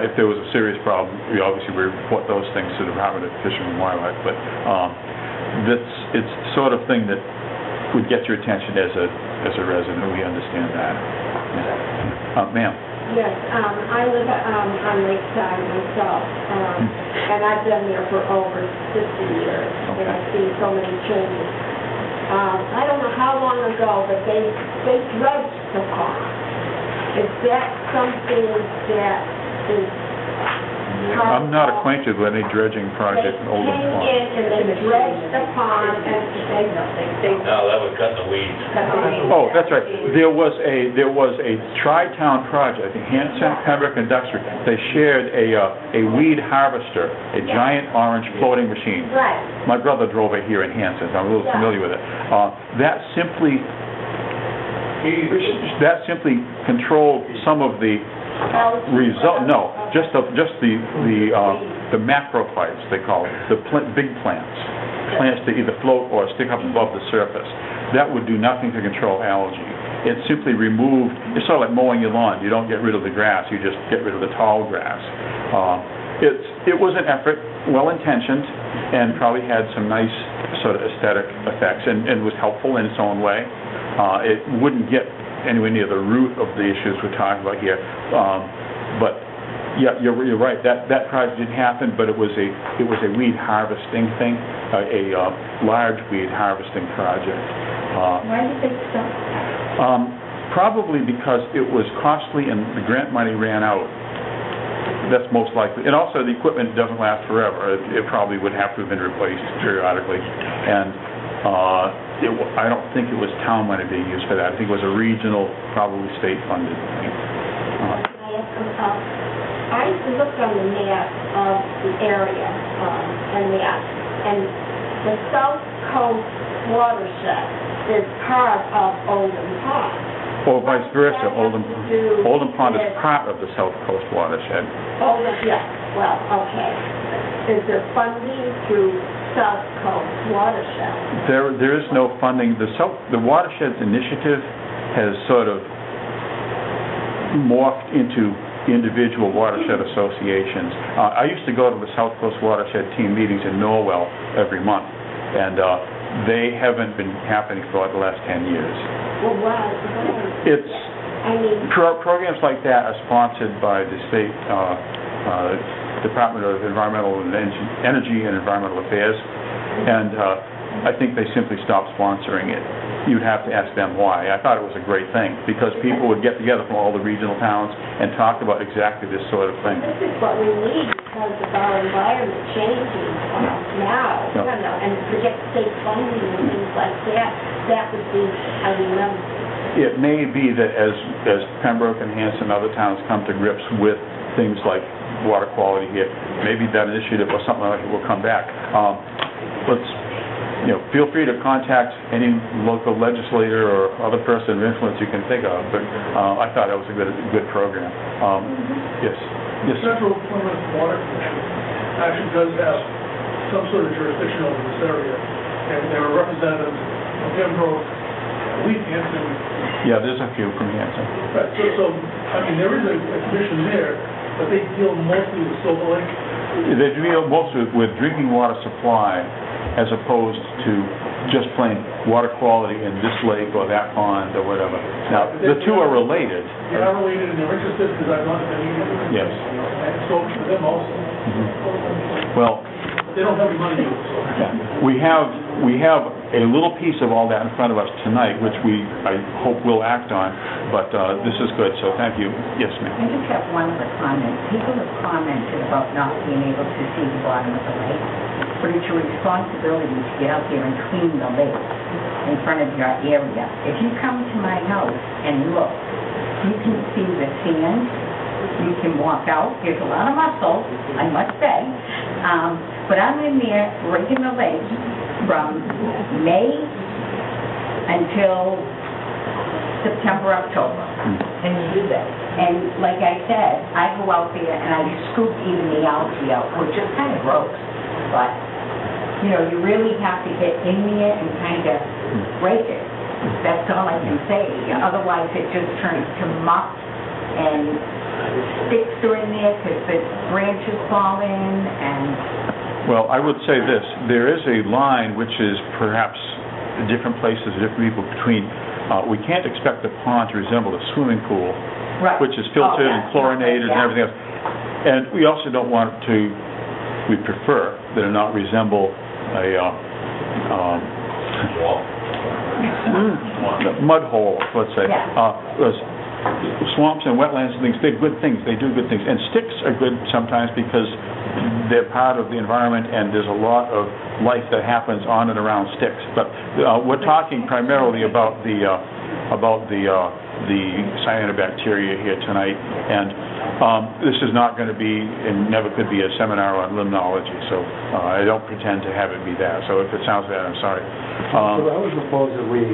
if there was a serious problem, we obviously report those things to the Department of Fisheries and Wildlife. But it's the sort of thing that would get your attention as a resident. We understand that. Yeah. Ma'am. Yes, I live on Lakeside myself, and I've been there for over 50 years, and I've seen so many changes. I don't know how long ago, but they dredged the pond. Is that something that is... I'm not acquainted with any dredging project in Golden Pond. They came in and they dredged the pond and they... No, that was cutting the weeds. Oh, that's right. There was a tri-town project, I think Hanson, Pembroke, and Duxbury. They shared a weed harvester, a giant orange floating machine. Right. My brother drove it here in Hanson, so I'm a little familiar with it. That simply controlled some of the just the macrophytes, they call it, the big plants that either float or stick up above the surface. That would do nothing to control algae. It simply removed, it's sort of like mowing your lawn. You don't get rid of the grass, you just get rid of the tall grass. It was an effort, well-intentioned, and probably had some nice sort of aesthetic effects, and was helpful in its own way. It wouldn't get anywhere near the root of the issues we're talking about here. But, yeah, you're right, that project didn't happen, but it was a weed harvesting thing, a large weed harvesting project. Why did they stop? Probably because it was costly and the grant money ran out. That's most likely. And also, the equipment doesn't last forever. It probably would have to have been replaced periodically. And I don't think it was town money being used for that. I think it was a regional, probably state-funded thing. I looked on the map of the area, and the South Coast watershed is part of Oldham Pond. Or vice versa, Oldham Pond is part of the South Coast watershed. Oldham, yes, well, okay. Is there funding through South Coast watershed? There is no funding. The Watersheds Initiative has sort of morphed into individual watershed associations. I used to go to the South Coast Watershed team meetings in Norwell every month, and they haven't been happening for like the last 10 years. Well, why? It's programs like that are sponsored by the state Department of Environmental and Energy and Environmental Affairs, and I think they simply stopped sponsoring it. You'd have to ask them why. I thought it was a great thing, because people would get together from all the regional towns and talk about exactly this sort of thing. This is what we need because of our environment changing now, No. and to get state funding and things like that, that would be, I remember. It may be that as Pembroke and Hanson and other towns come to grips with things like water quality here, maybe that initiative or something like it will come back. Feel free to contact any local legislator or other person of influence you can think of, but I thought that was a good program. Yes. The Central Plymouth Water Commission actually does have some sort of jurisdiction over this area, and there are representatives from Pembroke, Hanson. Yeah, there's a few from Hanson. Right, so, I mean, there is a commission there, but they deal mostly with Silver Lake. They deal mostly with drinking water supply as opposed to just plain water quality in this lake or that pond or whatever. Now, the two are related. They are related and they're interested because I've gone to the meeting. Yes. And it's open for them also. Well, But they don't have any money to do it, so. we have a little piece of all that in front of us tonight, which I hope we'll act on, but this is good, so thank you. Yes, I ma'am. just have one other comment. People have commented about not being able to see the bottom of the lake, but it's your responsibility to get out there and clean the lake in front of your area. If you come to my house and look, you can see the sand, you can walk out, there's a lot of muscle, I must say, but I'm in there raking the lake from May until September, October. And you do that. And like I said, I go out there and I scoop even the algae out, which is kind of gross, but, you really have to get in there and kind of break it. That's all I can say. Otherwise, it just turns to muck and sticks are in there because the branches fall in and... Well, I would say this. There is a line which is perhaps different places, different people between... we can't expect the pond to resemble a swimming pool, Right. which is filtered and chlorinated and everything else. And we also don't want to... We prefer that it not resemble a... mud hole, let's say. Those swamps and wetlands and things, they're good things. They do good things. And sticks are good sometimes because they're part of the environment and there's a lot of life that happens on and around sticks. But we're talking primarily about the cyanobacteria here tonight. And this is not going to be and never could be a seminar on limnology. So I don't pretend to have it be that. So if it sounds bad, I'm sorry. So I would propose that we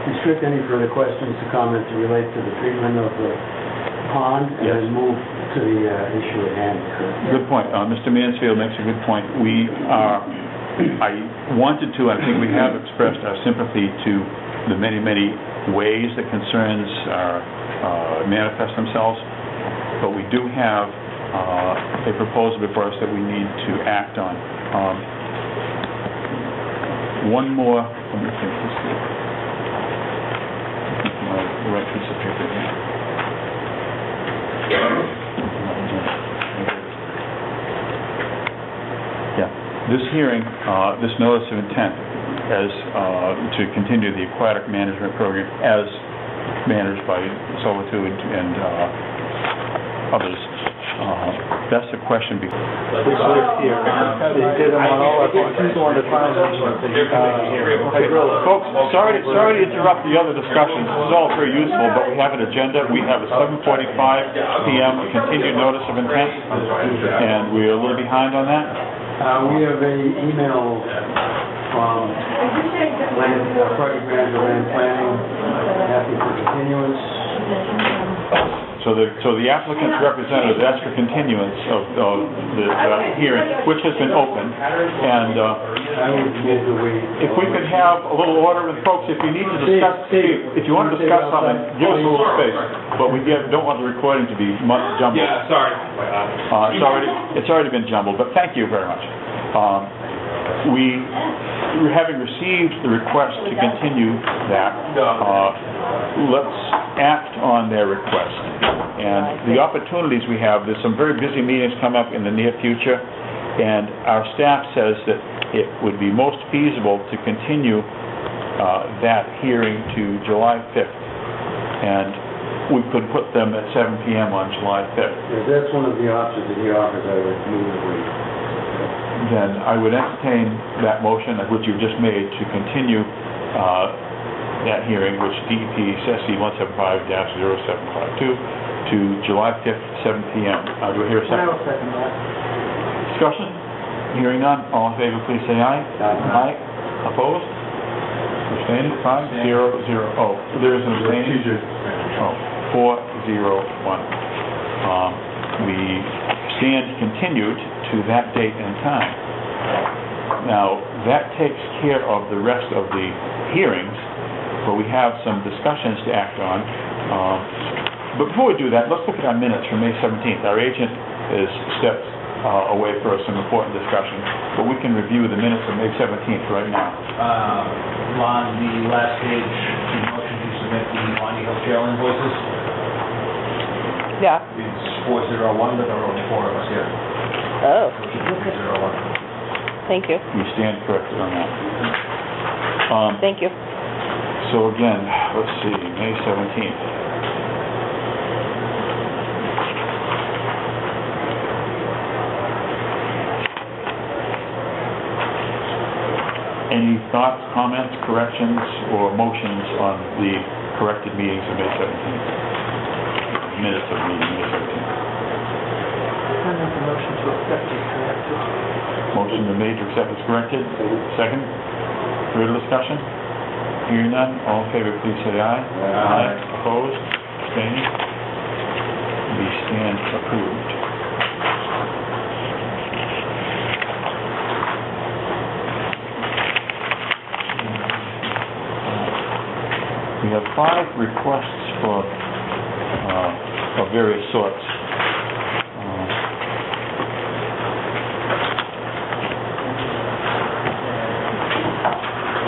restrict any further questions to comments that relate to the treatment of the pond and then move to the issue at hand. Good point. Mr. Mansfield makes a good point. I wanted to, I think we have expressed our sympathy to the many, many ways that concerns manifest themselves, but we do have a proposal before us that we need to act on. One more, let me think this through. the right piece of paper here. Yeah, this hearing, this notice of intent as, to continue the aquatic management program as managed by Solitude and, others. That's the question. They did them on all at once. Okay, folks, sorry to interrupt the other discussions. This is all very useful, but we have an agenda. We have a 7:45 PM continued notice of intent, and we're a little behind on that. We have a email from project manager land planning, asking for continuance. So the applicant's representative asked for continuance of the hearing, which has been open, and I would move that we... if we could have a little order, and folks, if you need to discuss, if you want to discuss something, give us a little space, but we don't want the recording to be jumbled. Yeah, sorry. It's already been jumbled, but thank you very much. Having received the request to continue that, let's act on their request. And the opportunities we have, there's some very busy meetings come up in the near future, and our staff says that it would be most feasible to continue that hearing to July 5th. And we could put them at 7 PM on July 5th. If that's one of the options that he offers, I would move that we... Then I would entertain that motion, which you've just made, to continue that hearing, which DEP SC 175-0752, to July 5th, 7 PM. Do I hear a second? I will second that. Discussion? Hearing none. All in favor, please say aye. Aye. Opposed? Abstaining? 5-0-0. Oh, there is an abstaining? Oh, 4-0-1. We stand continued to that date and time. Now, that takes care of the rest of the hearings, but we have some discussions to act on. But before we do that, let's look at our minutes from May 17th. Our agent is stepped away for some important discussion, but we can review the minutes of May 17th right now. On the last page, the motion to submit the Bonnie Hill Trail invoices. Yeah. It's 401, but there are only 4 of us here. Oh, Motion 401. thank you. We stand corrected on that. Thank you. So again, let's see, May 17th. Any thoughts, comments, corrections, or motions on the corrected meetings of May 17th? Minutes of meeting, May 17th. I make a motion to accept as corrected. Motion been made to accept as corrected. Second. Further discussion? Hearing none, all in favor, please say aye. Aye. Opposed? Abstaining? We stand approved. We have 5 requests for of various sorts. Do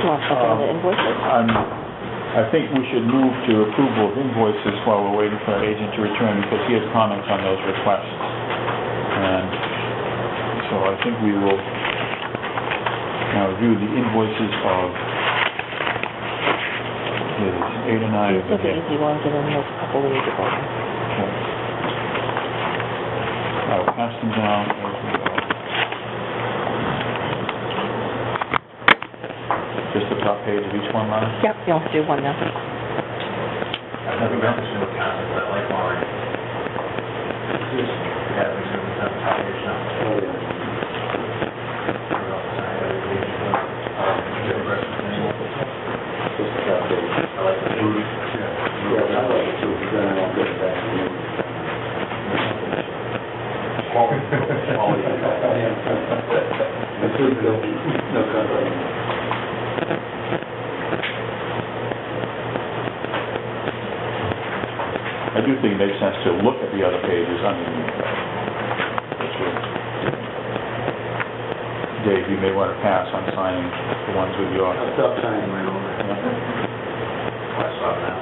you want something on the invoices? I think we should move to approval of invoices while we're waiting for our agent to return, because he has comments on those requests. And so I think we will now review the invoices of 8 or 9. These are the easy ones, and then there's a couple of easy ones. Okay. I'll pass them down as we go. Just the top page of each one, Ron? Yep, you'll have to do one now. I've never been to a concept that like mine. Yeah, we should have a top page now. I like the food. Yeah, I like it too, because then I won't get it back to you. The food, no cover. I do think it makes sense to look at the other pages underneath that. That's good. Dave, you may want to pass on signing the ones with your... I'll stop signing my own. I stop now.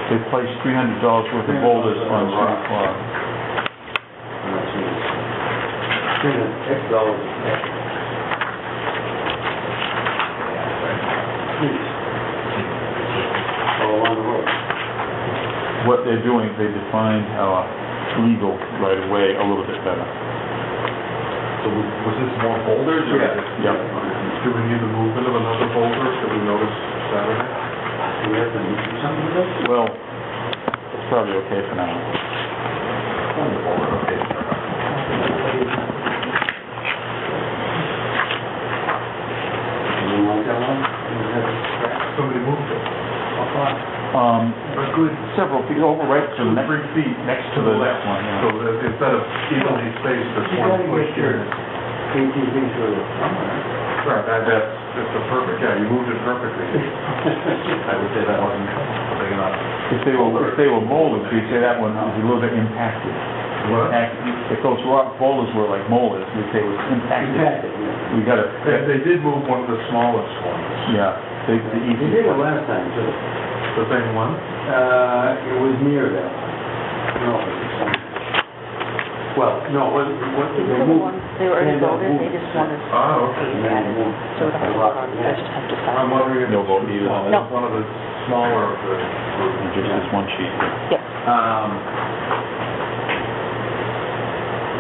They placed $300 worth of boulders on Street Quad. All along the road. What they're doing, they defined legal right of way a little bit better. So was this more boulders? or was it- Yep. Do we need the movement of another boulder that we noticed Saturday? Do we have to do something with this? Well, it's probably okay for now. The boulder, okay. You like that one? Somebody moved it. Good, several feet over, right to the 2, next, 3 feet next to the next one, yeah. So that instead of evenly spaced, it's You one gotta foot get your here. ATV through it somewhere. Right, that's a perfect, yeah, you moved it perfectly. I would say that wasn't big enough. If they were molded, we'd say that one is a little bit impacted. What? If those rock boulders were like molders, we'd say it was impacted. Impacted, yeah. We gotta, They did move one of the smallest ones. yeah, the They easy. did it last time, too. The same one? It was near that one. No, it was the same. Well, no, what, These they are the moved. ones, they were already They got voted, they moved. just wanted Ah, okay. And then they moved. so we don't have to vote on it, I just have to sign. I'm wondering if No it's vote too either. small. No. It's one of the smaller of the group. Just this one sheet. Yep.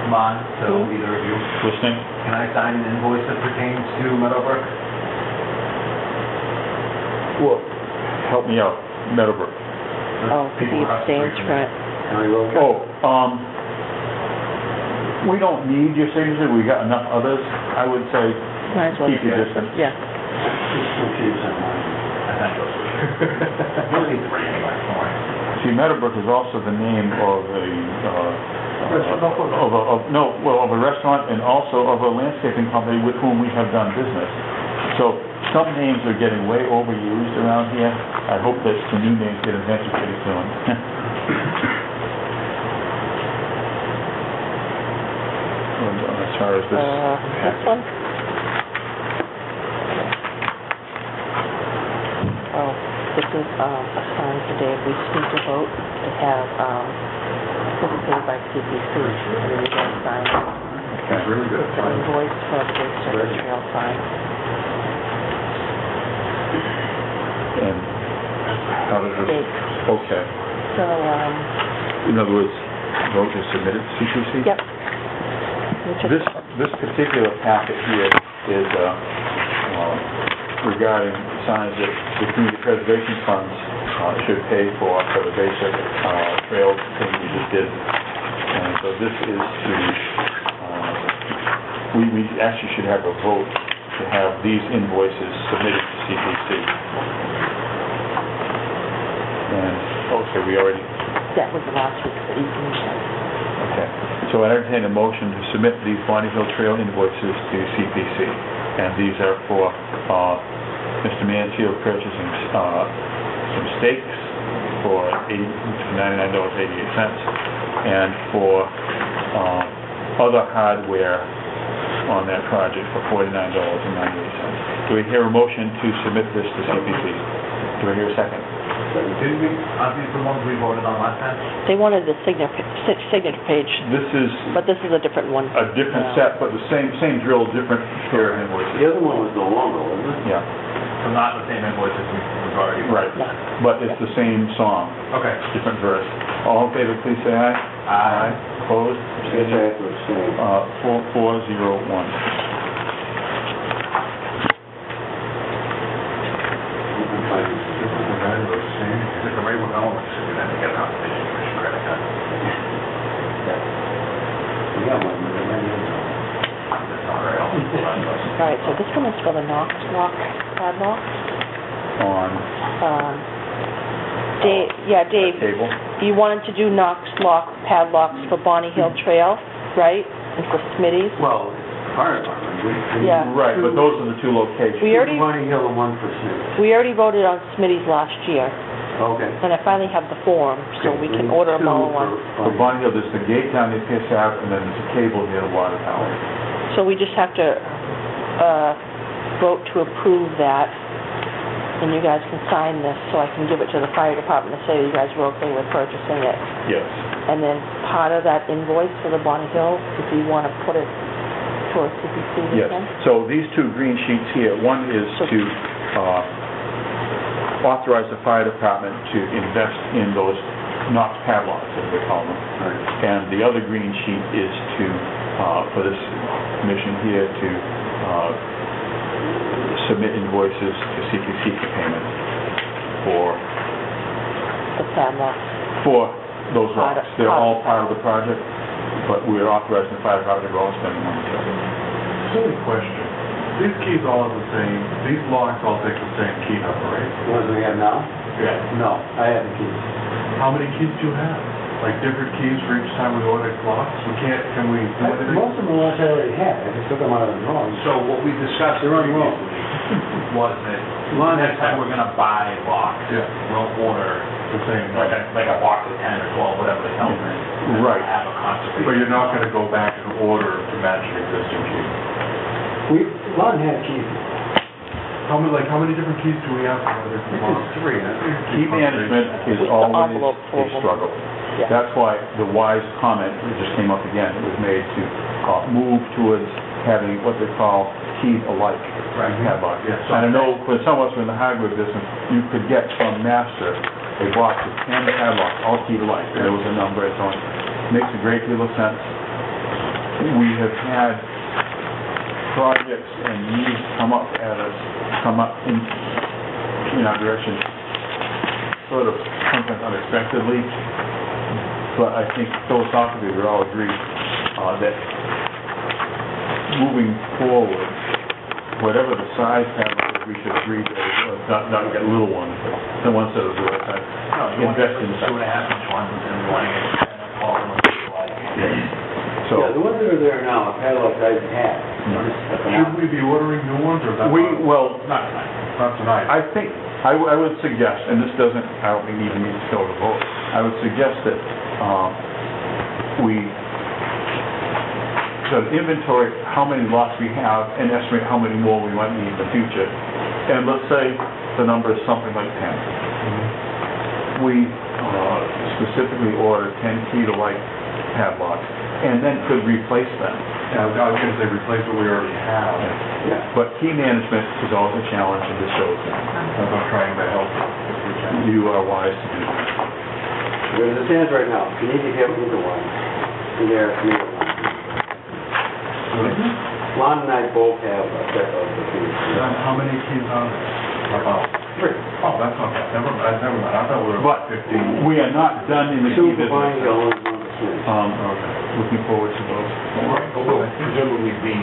Lon, so either of you, Listening? can I sign an invoice that pertains to Meadowbrook? Well, help me out, Meadowbrook. Oh, because he abstains from it. County Road. Oh, we don't need your signature, we got enough others. I would say, Might as well. keep your distance. Yeah. Just confused on mine. I think those are. You'll need to bring anyway, don't worry. See, Meadowbrook is also the name of of a restaurant and also of a landscaping company with whom we have done business. So some names are getting way overused around here. I hope that some new names get invented pretty soon. As far as this, This one? Oh, this is, a sign today, we just need to vote to have, this is paid by CPC, and then you guys sign It's really good. the invoice for the Big Circle Trail sign. and how does this, Big. okay. So, In other words, vote is submitted to CPC? yep. This particular packet here is regarding signs that the community preservation funds should pay for the basic trail thing we just did. And so this is we actually should have a vote to have these invoices submitted to CPC. And, okay, we already, That was the last week's that you can, okay. So I entertain a motion to submit these Bonnie Hill Trail invoices to CPC. And these are for Mr. Mansfield purchasing some stakes for $99.88 and for other hardware on that project for $49.98. Do we hear a motion to submit this to CPC? Do I hear a second? Did we, aren't these the ones we voted on last time? they wanted the signature page, This is but this is a different one. a different set, but the same drill, different pair of invoices. The other one was no longer, wasn't it? Yeah, So not the same invoices we've already. right. Yeah. But it's the same song, Okay. different verse. All in favor, please say aye. Aye. Opposed? I guess I have to abstain. 401. Different rate with elements, so you'd have to get an application for your credit card. Yeah, one, but then That's not very helpful for us. All right, so this one is for the Knox lock padlock. On Dave, Dave, table. you wanted to do Knox lock padlocks for Bonnie Hill Trail, right? And for Smitty's? Well, fire department. Yeah. Right, but those are the two locations. We already, Bonnie Hill and one for Smith. we already voted on Smitty's last year, Okay. and I finally have the form, so we can order them all at once. For Bonnie Hill, there's the gate down near Pierce Ave, and then there's a cable near the water tower. So we just have to, vote to approve that. and you guys can sign this, so I can give it to the fire department to say that you guys were okay with purchasing it. Yes. And then part of that invoice for the Bonnie Hill, if you want to put it towards CPC Yes. again? So these two green sheets here, one is to authorize the fire department to invest in those Knox padlocks, as they call them. And the other green sheet is to, for this commission here, to submit invoices to CPC for payment The padlock. for those Part locks. of- They're part all of- part of the project, but we're authorizing the fire department to go and spend the money. Silly question. These keys all are the same, these locks all take the same key number, right? The ones we have now? Yeah. No, I have the keys. How many keys do you have? Like different keys for each time we order locks? Can we do anything? Most of them are ones I already had, I just took them out of the drawers. So what we discussed They're on roll. previously was that Lon next has- time we're gonna buy locks, Yeah. we'll order The same like number. a box of 10 or 12, whatever the hell it is. and Right. Have a conservation. But you're not gonna go back and order to match an existing key? Lon had keys. How many different keys do we have for the different locks? Three, huh? Key management is The always envelope full a of them. struggle. Yeah. That's why the wise comment that just came up again, it was made to move towards having what they call keys alike. Right. Padlocks. Yeah. And I know for some of us who are in the hardware business, you could get from Master a box of 10 padlocks, all keyed alike. There was a number, it's on, makes a great deal of sense. We have had projects and needs come up in our direction, sort of sometimes unexpectedly, but I think philosophically we all agree that moving forward, whatever the size padlock is, we should agree that, not get little ones, but the ones that are the right size. Invest in Two and a half inch ones, and we want to get all of them like. So, Yeah, the ones that are there now, are padlocks I had. Should we be ordering new ones, or is that well, Not tonight. not tonight? I think, I would suggest, and this doesn't, I don't think even need to go to vote, I would suggest that we sort of inventory how many lots we have and estimate how many more we might need in the future. And let's say the number is something like 10. We specifically order 10 key-to-like padlocks and then could replace them. Yeah, I was gonna say replace what we already have. Yeah. But key management is always a challenge, and this shows that. I'm trying to help if we can. You are wise to do that. But as it stands right now, you need to get either one in there for me. Lon and I both have a set of the keys. How many keys are there? About 3. Oh, that's not bad. Never mind, I thought we were But 15. we are not done in the key Two for Bonnie business. Hill and one for Swing. Looking forward to those. Will presumably be,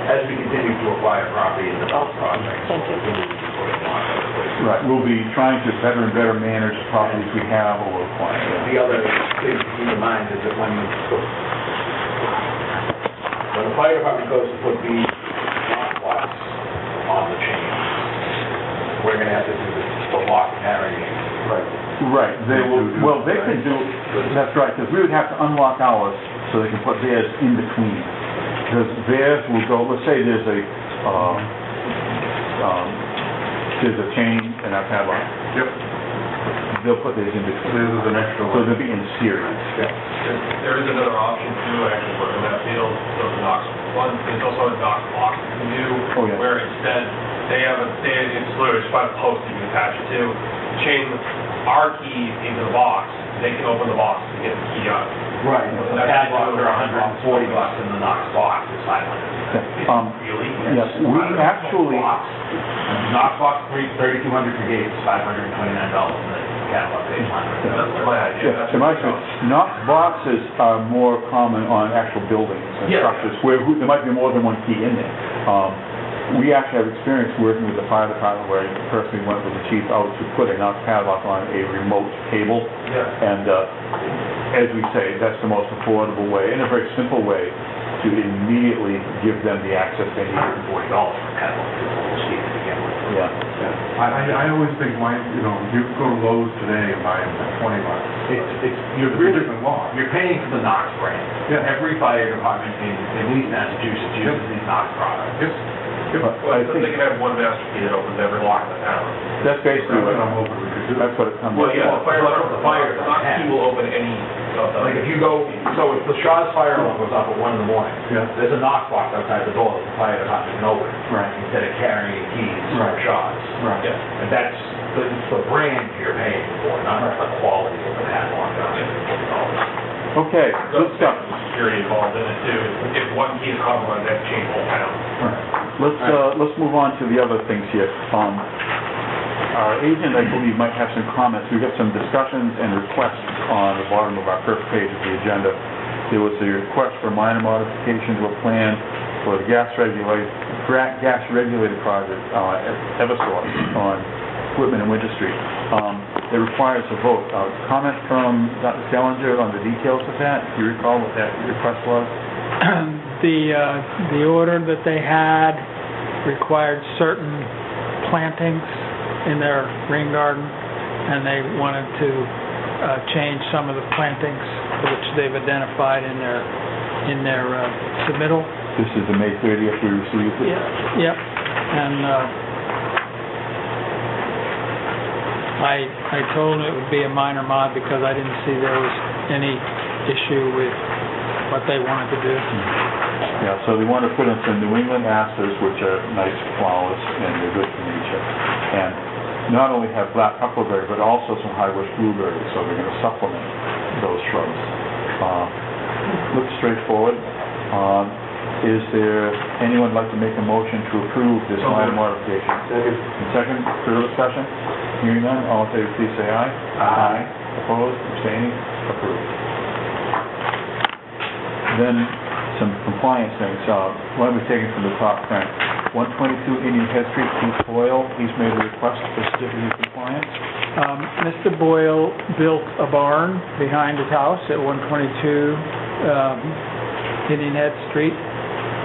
as we continue to acquire property and develop projects. Thank you. we'll be putting lots of places. Right, we'll be trying to better and better manage the properties we have or acquire. The other thing to keep in mind is that when the fire department goes to put these lock locks on the chain, we're gonna have to do the lock carrying. Right. Right, they will, well, they can do, that's right, because we would have to unlock ours so they can put theirs in between. Because theirs will go, let's say there's a chain and a padlock. Yep. They'll put theirs in between. This is an extra So one. they'll be in series. There is another option too, actually, where in that field, those Knox, there's also a Knox box you can do, Oh, yeah. where instead, it's literally just by the post you can attach it to, chain our key into the box, they can open the box and get the key out. Right. The padlock are $140 and the Knox box is $500. Really? Yes, we actually, Knox box, $3,200 for gate, is $529, and the catalog pays $100. That's my idea. yeah, to my experience, Knox boxes are more common on actual buildings and Yeah. structures where there might be more than one key in there. We actually have experience working with the fire department where I personally went with the chief out to put a Knox padlock on a remote cable. Yeah. And as we say, that's the most affordable way and a very simple way to immediately give them the access they need. $140 for a padlock, it's almost cheap to begin with. Yeah. I always think, why, you know, you go to Lowe's today and buy them for $20. You're It's a really, different law. you're paying for the Knox brand. Yeah. Every fire department in at least Massachusetts uses these Knox products. Yes. But I They think can have one master key that opens every lock in the town. that's basically what, I'm hoping we could do. that's what it comes Well, to. yeah, the fire Well, that's what the fire department, not key will open any of the... Like if you go, so if the Shaw's fire alarm goes off at 1 in the morning, Yeah. there's a knock box outside the door that the fire department can open. Right. Instead of carrying keys from Right. Shaw's. Right. Yeah. And that's the brand you're paying for, not the quality of the padlock on it. Okay, good stuff. Security involved in it too. If one key is compromised, they have to change the whole town. Let's move on to the other things here. Our agent, I believe, might have some comments. We've got some discussions and requests on the bottom of our first page of the agenda. There was a request for minor modification to a plan for the gas regulated project, Eversource on Whitman and Winter Street. It requires a vote. Comment from Dr. Skellinger on the details of that? Do you recall what that request was? The order that they had required certain plantings in their rain garden, and they wanted to change some of the plantings which they've identified in their submittal. This is the May 30th we received it? Yep, and I told them it would be a minor mod because I didn't see there was any issue with what they wanted to do. Yeah, so they want to put in some New England asters, which are nice flowers and they're good for nature. And not only have black huckleberry, but also some high-bush blueberries, so they're going to supplement those shrubs. Looks straightforward. Is there anyone like to make a motion to approve this minor modification? Second, further discussion? Hearing none, all in favor, please say aye. Aye. Opposed, abstaining, approved. Then, some compliance things. Why don't we take it from the top, Frank? 122 Indian Head Street, Keith Boyle, he's made a request for certificate of compliance. Mr. Boyle built a barn behind his house at 122 Indian Head Street.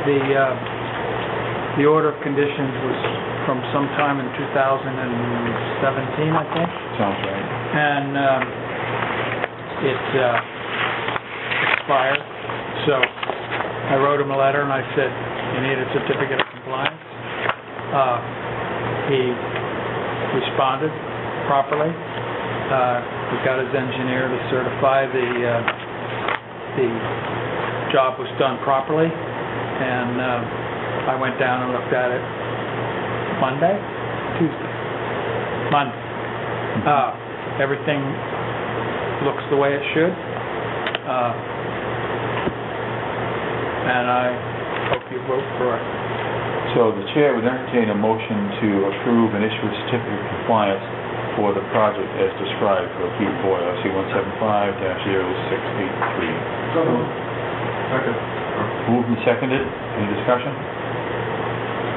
The order of conditions was from sometime in 2017, I think. Sounds right. And it expired. So I wrote him a letter and I said, you need a certificate of compliance. He responded properly. We got his engineer to certify the job was done properly. And I went down and looked at it Monday. Everything looks the way it should. And I hope you vote for it. So the chair would entertain a motion to approve and issue a certificate of compliance for the project as described for Keith Boyle, C-175-0683. So moved. Second. Moved and seconded. Any discussion?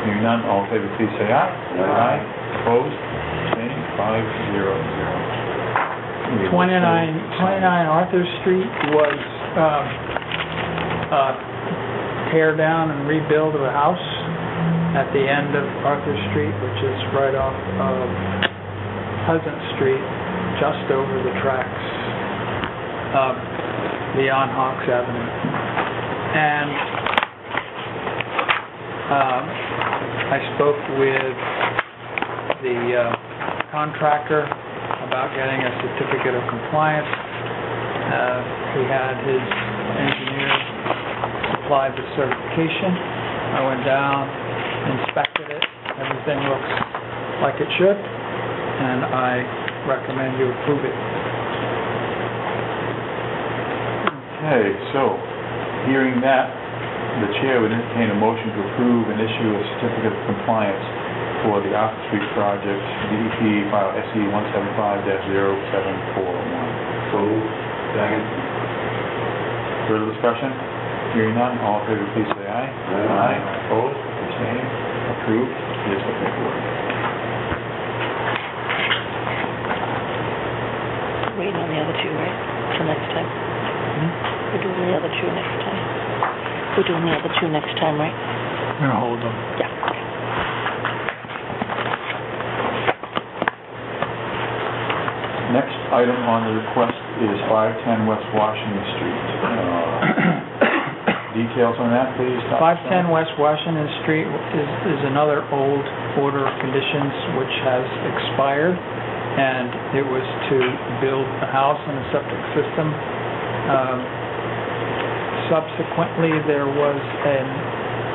Hearing none, all in favor, please say aye. Aye. Opposed? Abstaining? 5-0-0. 29 Arthur Street was tear down and rebuild of a house at the end of Arthur Street, which is right off of Pleasant Street, just over the tracks beyond Hawks Avenue. And I spoke with the contractor about getting a certificate of compliance. He had his engineer supply the certification. I went down, inspected it, everything looks like it should, and I recommend you approve it. Okay, so, hearing that, the chair would entertain a motion to approve and issue a certificate of compliance for the Arthur Street project, DEP file SE 175-0741. So, second. Further discussion? Hearing none, all in favor, please say aye. Aye. Opposed? Abstaining? Approved? Here's the paperwork. Waiting on the other two, right? Till next time. We're doing the other two next time. We're doing the other two next time, right? I'm gonna hold them. Yeah, okay. Next item on the request is 510 West Washington Street. details on that, please? Dr. 510 West Washington Street is another old order of conditions which has expired, and it was to build a house and a septic system. Subsequently, there was an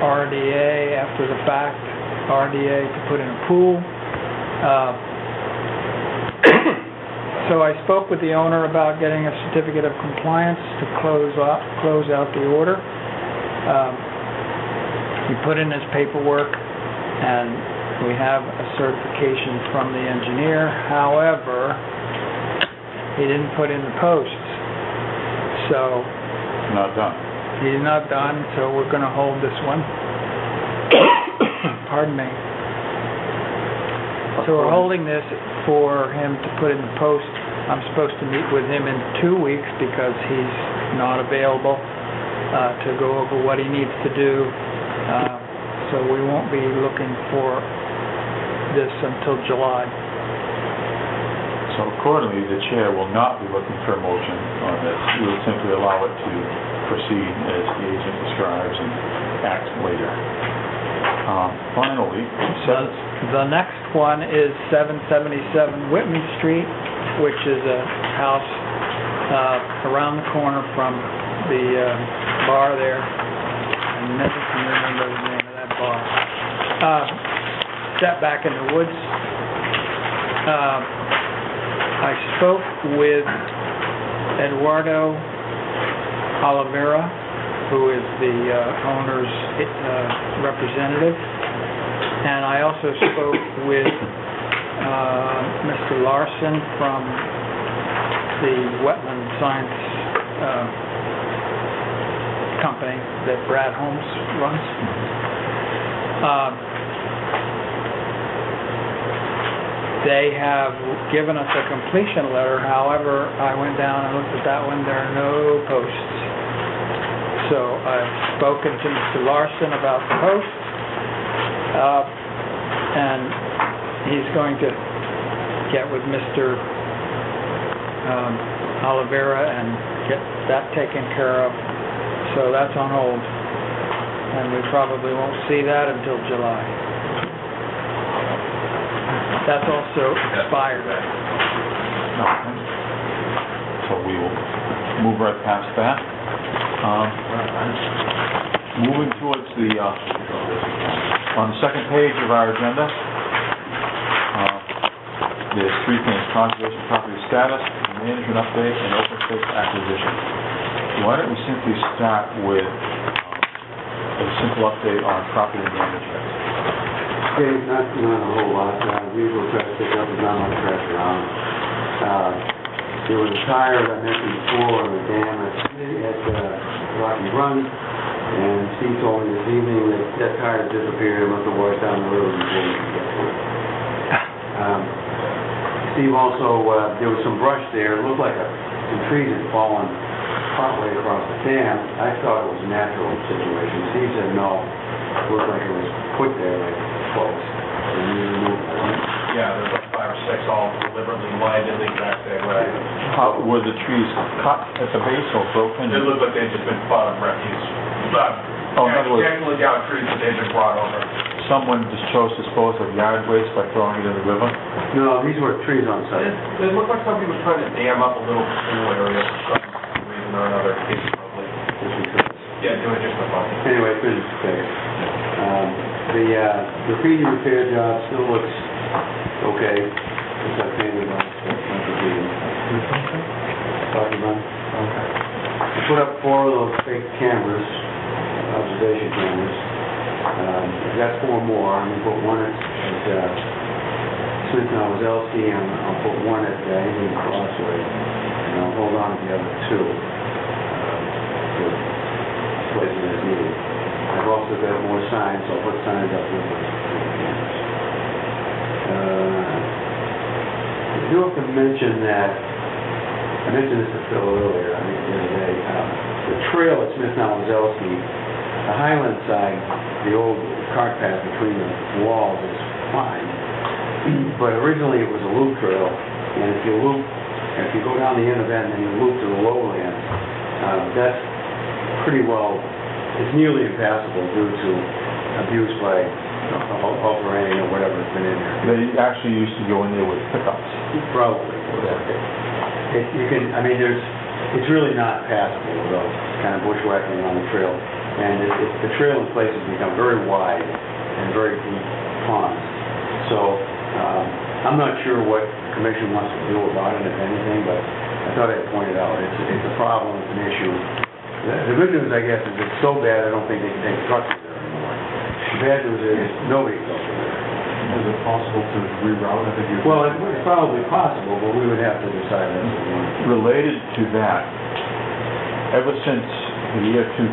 RDA after the fact, RDA to put in a pool. So I spoke with the owner about getting a certificate of compliance to close out the order. He put in his paperwork, and we have a certification from the engineer. However, he didn't put in the posts. So Not done. he's not done, so we're gonna hold this one. Pardon me. So we're holding this for him to put in the post. I'm supposed to meet with him in 2 weeks because he's not available to go over what he needs to do. So we won't be looking for this until July. So accordingly, the chair will not be looking for a motion on this. We will simply allow it to proceed as the agent describes and act later. Finally, The next one is 777 Whitman Street, which is a house around the corner from the bar there. I never can remember the name of that bar. Set back in the woods. I spoke with Eduardo Oliveira, who is the owner's representative, and I also spoke with Mr. Larson from the Wetland Science company that Brad Holmes runs. They have given us a completion letter. However, I went down and looked at that one. There are no posts. So I've spoken to Mr. Larson about the posts, and he's going to get with Mr. Oliveira and get that taken care of. So that's on hold, and we probably won't see that until July. That's also expired. Okay. So we will move right past that. Moving towards the, on the second page of our agenda, there's three things: conservation property status, management update, and open space acquisition. Why don't we simply start with a simple update on property management? Okay, not a whole lot. Usual trash pickup is not much trash around. There was a tire that I mentioned before on the dam at Rocky Run, and Steve told me this evening that that tire disappeared. It must have washed down the road before we could get to it. Steve also, there was some brush there. It looked like some trees had fallen partway across the dam. I thought it was a natural situation. Steve said no. It looked like it was put there like close. And we removed it, right? Yeah, there's like 5 or 6 all deliberately lined in the exact same way. How, were the trees cut at the base or broken? It looked like they'd just been bottom refuse. Oh, in other words, Actually down trees that they'd been brought over. someone just chose to dispose of yard waste by throwing it in the river? No, these were trees on site. It looked like somebody was trying to dam up a little pool area for some reason or another. It's probably, yeah, doing just a fun. Anyway, finished the fix. The graffiti repair job still looks okay. Since I painted on Rocky Run. I put up 4 of those fake cameras, observation cameras. I've got 4 more. I'm going to put one at Smith and Owlselsky, and I'll put one at Indian Crossway, and I'll hold on to the other 2 for places as needed. I've also got more signs, so I'll put signs up with the cameras. I do have to mention that, I mentioned this to Phil earlier, I think the other day, the trail at Smith and Owlselsky, the Highland side, the old cart path between the walls is fine, but originally it was a loop trail, and if you go down the end of that and then you loop to the lowlands, that's pretty well it's nearly impassable due to abuse by overhanging or whatever's been in there. They actually used to go in there with pickups. Probably. It's really not passable without kind of bushwhacking on the trail. And the trail in places become very wide and very deep ponds. So, I'm not sure what the commission wants to do about it, if anything, but I thought I'd point it out. It's a problem, it's an issue. The good news, I guess, is it's so bad, I don't think they can take trucks there anymore. The bad news is, nobody goes there. Is it possible to reroute? I think you. Well, it's probably possible, but we would have to decide as a one. Related to that, ever since the year 2000,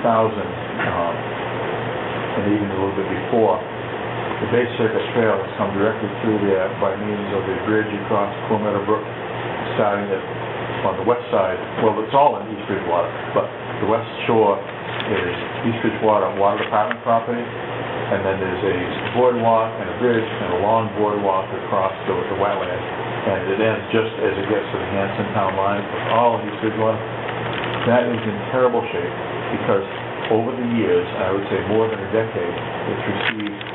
and even a little bit before, the Bay Circuit Trail has come directly through there by means of a bridge across Cool Meadow Brook, starting on the west side. Well, it's all in East Bridgewater, but the west shore is East Bridgewater Water Department property, and then there's a boardwalk and a bridge and a long boardwalk across the wetland, and it ends just as it gets to the Hanson town line. It's all in East Bridgewater. That is in terrible shape because over the years, I would say more than a decade, it's received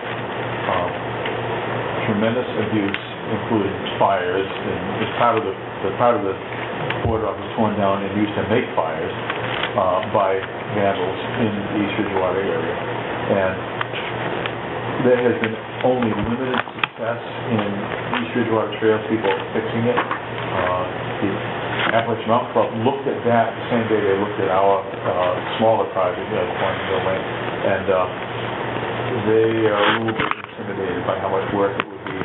tremendous abuse, including fires, and part of the boardwalk was torn down and used to make fires by vandals in the East Bridgewater area. And there has been only limited success in East Bridgewater Trail people fixing it. The Appalachian Mountain Club looked at that the same day they looked at our smaller project, Cornville Lane, and they are a little bit intimidated by how much work it would be.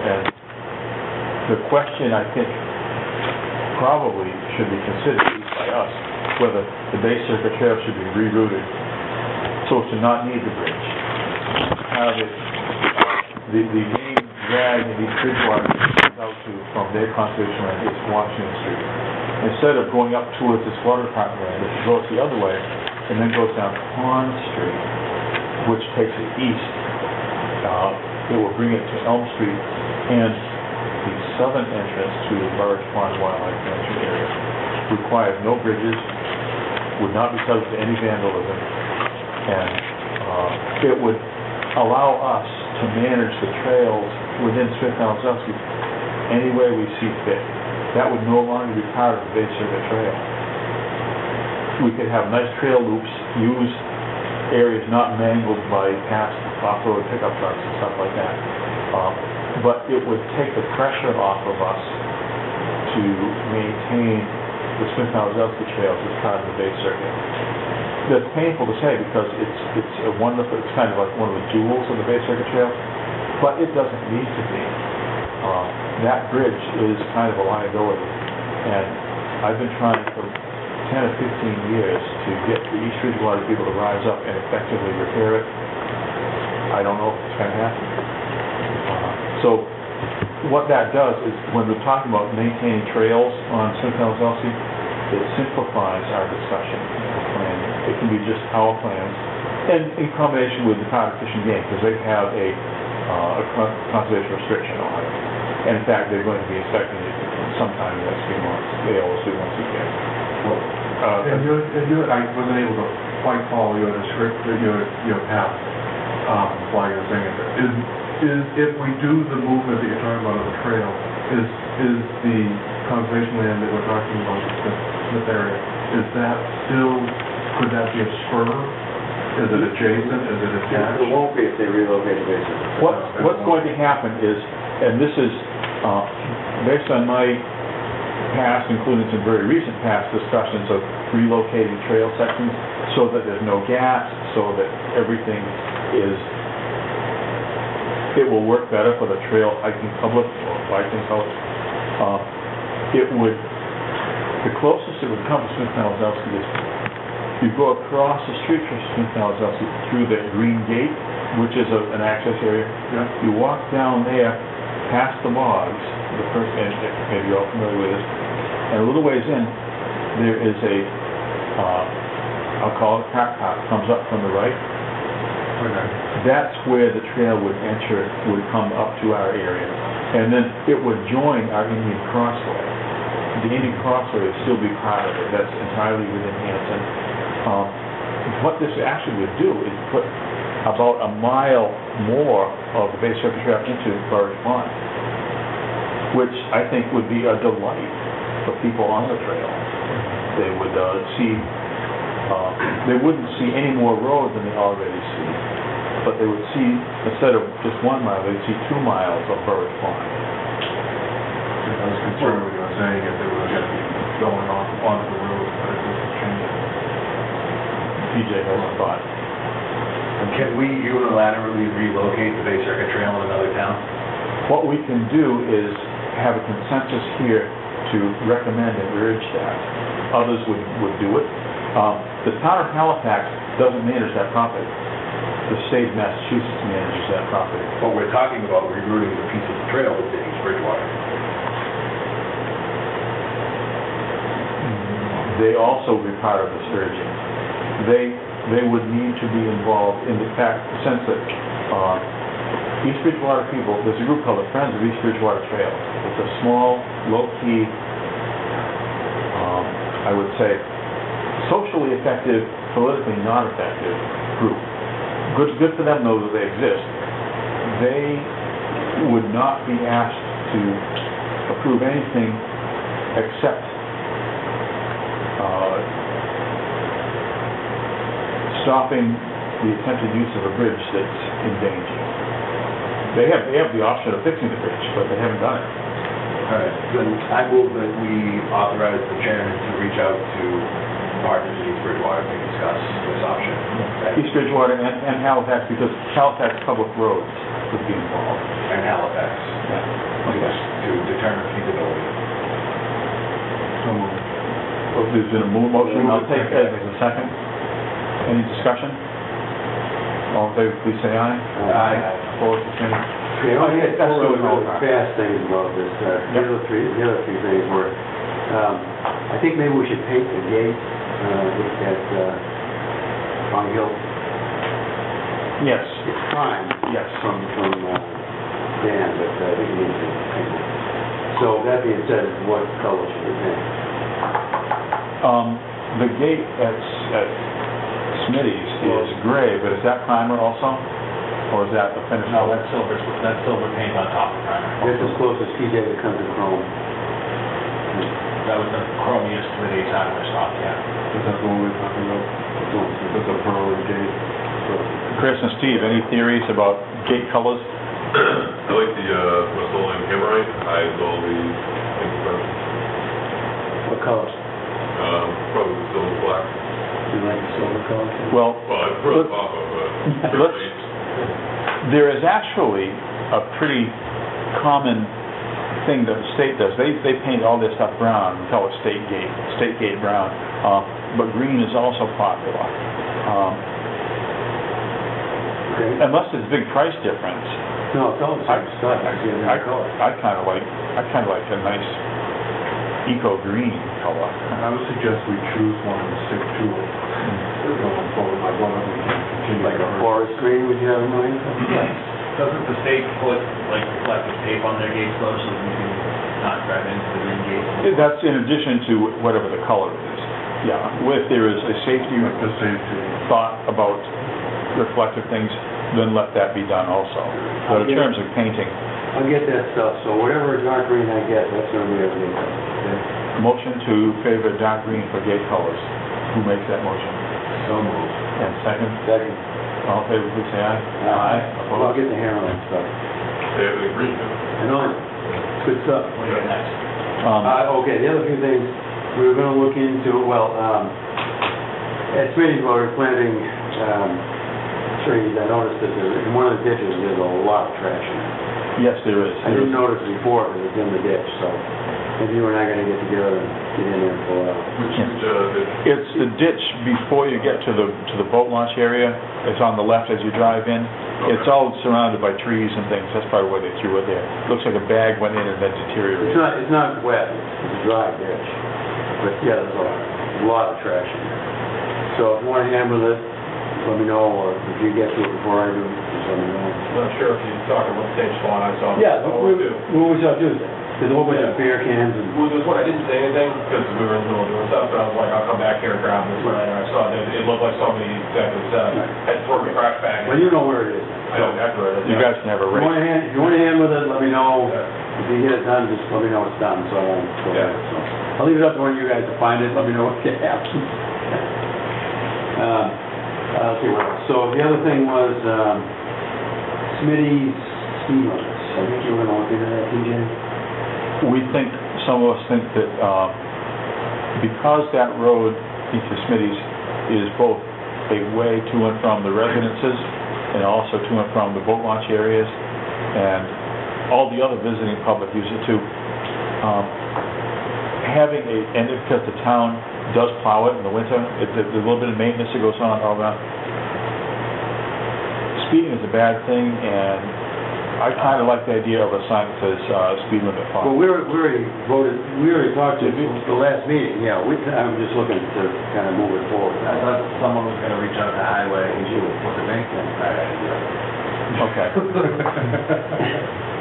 And the question, I think, probably should be considered, at least by us, whether the Bay Circuit Trail should be rerouted so as to not need the bridge. Have it, the main drag in East Bridgewater out to from their conservation land is Washington Street. Instead of going up towards this water department land, it goes the other way and then goes down Pond Street, which takes it east. It will bring it to Elm Street and the southern entrance to the Burridge Pond Wildlife Management Area. Requires no bridges, would not be subject to any vandalism, and it would allow us to manage the trails within Smith-Alzowski any way we see fit. That would no longer be part of the Bay Circuit Trail. We could have nice trail loops, use areas not mangled by past off-road pickup trucks and stuff like that. But it would take the pressure off of us to maintain the Smith-Alzowski trails as part of the Bay Circuit. That's painful to say because it's a wonderful, it's kind of like one of the jewels of the Bay Circuit Trail, but it doesn't need to be. That bridge is kind of a liability, and I've been trying for 10 or 15 years to get the East Bridgewater people to rise up and effectively repair it. I don't know if it's going to happen. So what that does is when we're talking about maintaining trails on Smith-Alzowski, it simplifies our discussion. It can be just our plans, and in combination with the Powder Fish and Game, because they have a conservation restriction on it. And in fact, they're going to be inspecting it sometime in the next few months. They always do once a year. I wasn't able to quite follow your path while you were saying it. Is if we do the movement that you're talking about on the trail, is the conservation land that we're talking about in this area, is that still, could that be a spur? Is it adjacent? Is it attached? It won't be if they relocate the basin. What's going to happen is, and this is based on my past, including some very recent past discussions of relocating trail sections so that there's no gaps, so that everything is, it will work better for the trail hiking public or biking public. The closest it would come to Smith-Alzowski is you go across the street from Smith-Alzowski through the Green Gate, which is an access area. Yeah. You walk down there past the bogs, the first, and maybe you're all familiar with this, and a little ways in, there is a, I'll call it a car park, comes up from the right. Okay. That's where the trail would enter, would come up to our area. And then it would join our Indian Crossway. The Indian Crossway would still be part of it. That's entirely within Hanson. what this actually would do is put about a mile more of the base surface trail into Burridge Pond, which I think would be a delight for people on the trail. They would see, they wouldn't see any more roads than they already see, but they would see, instead of just 1 mile, they'd see 2 miles of Burridge Pond. I was concerned when you were saying if they were going to be going onto the road, but it doesn't change it. PJ has a thought. And can we unilaterally relocate the Bay Circuit Trail in another town? What we can do is have a consensus here to recommend and urge that. Others would do it. The town of Halifax doesn't manage that property. The state of Massachusetts manages that property. But we're talking about rerouting the piece of the trail within East Bridgewater. They also would be part of this urging. They would need to be involved in the sense that East Bridgewater people, there's a group called the Friends of East Bridgewater Trail. It's a small, low-key, I would say, socially effective, politically not effective group. Good for them, though, that they exist. They would not be asked to approve anything except stopping the attempted use of a bridge that's in danger. They have the option of fixing the bridge, but they haven't done it. All right, then I move that we authorize the chairman to reach out to partners in East Bridgewater to discuss this option. East Bridgewater and Halifax, because Halifax Public Roads would be involved. And Halifax, to determine feasibility. So moved. Well, there's been a motion, I'll take it as a second. Any discussion? All in favor, please say aye. Aye. Opposed, the same. Okay, I get That's four good. really fast things about this. The other three things were, I think maybe we should paint the gate at Pond Hill. Yes. It's fine. Yes. From Dan, but I think we need to paint it. So that being said, what color should we paint? The gate at Smitty's is gray, but is that primer also? Or is that the finish? No, that's silver paint on top of primer. That's as close as TJ would come to chrome. That was the chromiest with a hardware stock, yeah. Is that the one we're talking about? With the pearl gate? Chris and Steve, any theories about gate colors? I like the Rust-Oleum Hammerite. I all the pink brown. What color? Probably the silver black. You like the silver color? Well, Well, I prefer the pop of there is actually a pretty common thing that the state does. They paint all their stuff brown and call it state gate brown. But green is also popular. Okay. Unless there's a big price difference. No, it's all the same stuff. I see it in the color. I kind of like a nice eco green color. I would suggest we choose one and stick to it. Going forward, like one that we can continue. Like a forest green, would you have in mind? Doesn't the state put like reflective tape on their gates though, so that you can not drive into the green gates? That's in addition to whatever the color is. Yeah, if there is a safety thought about reflective things, then let that be done also. But in terms of painting, I'll get that stuff, so whatever dark green I get, that's gonna be everything. Okay? motion to favor dark green for gate colors. Who makes that motion? So moved. And second? Second. All in favor, please say aye. Well, I'll Opposed? get the hammer on stuff. They have the green. I know it. It's good stuff. What do you got next? Okay, the other few things, we were gonna look into, well, at Smitty's, while we were planting, trees, I noticed that in one of the ditches, there's a lot of trash in it. Yes, there is. I didn't notice before, because it's in the ditch, so maybe you and I gotta get together and get in there and pull it out. Which is, It's the ditch before you get to the boat launch area. It's on the left as you drive in. It's all surrounded by trees and things. That's probably why they threw it there. Looks like a bag went in and then deteriorated. It's not wet, it's a dry ditch, but yeah, there's a lot of trash in there. So if you wanna handle it, let me know, or if you get to it before I do, just let me know. I'm not sure if you're talking about the same spot I saw. Yeah, when we saw Tuesday. There's a whole bunch of beer cans and... Well, this one, I didn't say anything because we were in the middle of doing stuff, but I was like, I'll come back here and grab this, and I saw that it looked like somebody exactly said, had to throw my trash bag Well, in. you know where it is. I know exactly where it is. You guys can have a If race. you want a hand with it, let me know. If you get it done, just let me know it's done, so I won't go Yeah. there. So I'll leave it up to one of you guys to find it, let me know what happens. Let's see what else. So the other thing was, Smitty's speed limits. I think you were gonna look into that, TJ? Some of us think that, because that road into Smitty's is both a way to and from the residences and also to and from the boat launch areas, and all the other visiting public use it too. And because the town does plow it in the winter, there's a little bit of maintenance that goes on all that. Speeding is a bad thing, and I kind of like the idea of a sign that says, speed limit Well, followed. we already talked to the last meeting, yeah, I'm just looking to kind of move it forward. I thought someone was gonna reach out to Highway and you would put the bank in. Okay.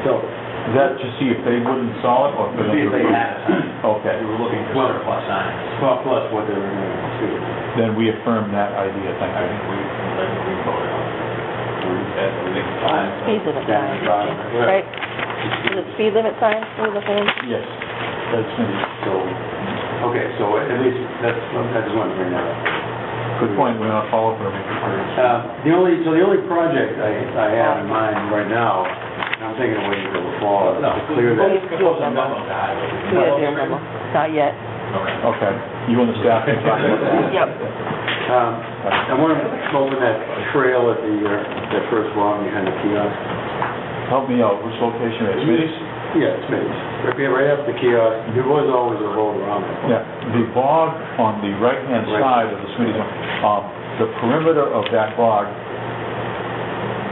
So, Is that to see if they would install it, or? To see if they had a sign. Okay. We were looking for surplus signs. well, plus what they were gonna do. Then we affirm that idea, thank I you. think we voted on it. At the big signs. Speed limit signs, right? Is it speed limit signs we're looking into? Yes, that's me. So, okay, so at least, I just wanted to bring that up. Good point, we're gonna follow up on it. The only project I have in mind right now, and I'm thinking of waiting until the fall, to clear that. Do a memo. Yeah, do a memo. Not yet. Okay, you and the staff can talk about that. Yep. I want to open that trail at that first log behind the kiosk. Help me out, which location is it? Smitty's? Yeah, it's Smitty's. Right after the kiosk, there was always a road around it. Yeah, the bog on the right-hand Right. side of the Smitty's, the perimeter of that bog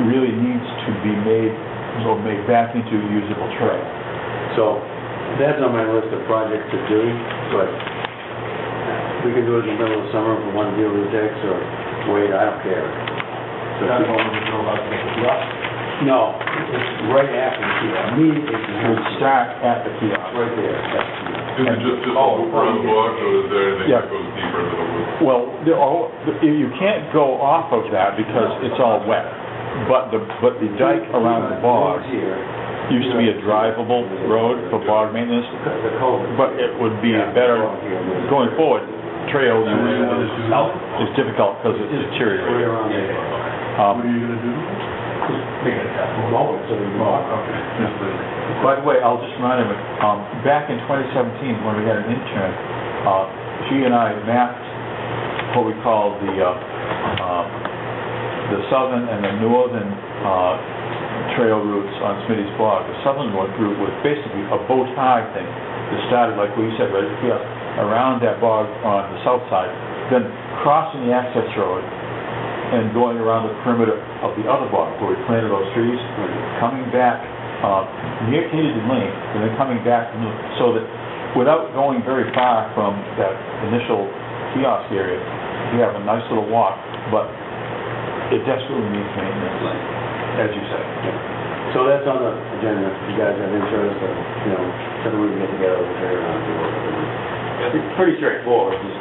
really needs to be made back into a usable trail. So, that's on my list of projects to do, but we can do it in the middle of summer if we want to deal with Dix, or wait, I don't care. So That's what we know about the kiosk. no, it's right after the kiosk, immediately It behind would the kiosk, start at the kiosk. right there. Is it just around the block, or is there anything Yeah. that goes deeper into the woods? Well, you can't go off of that because it's all wet, but the dike around the bog Here, used to be a drivable road for bog maintenance, the culvert. but it would be better, going forward, trail use is difficult because it's Right deteriorating. around there. What are you gonna do? Make it a mow it so you can walk. By the way, I'll just remind him, back in 2017, when we had an intern, she and I mapped what we call the southern and the northern trail routes on Smitty's Bog. The southern route was basically a bow tie thing. It started, like we said, right here, around that bog on the south side, then crossing the access road and going around the perimeter of the other bog where we planted those trees, coming back near Canadian Lane, and then coming back, so that without going very far from that initial kiosk area, we have a nice little walk, but it desperately needs maintenance, as you say. So that's on the agenda, if you guys have interest, or, something we can get together with her and do it. It's pretty straightforward, just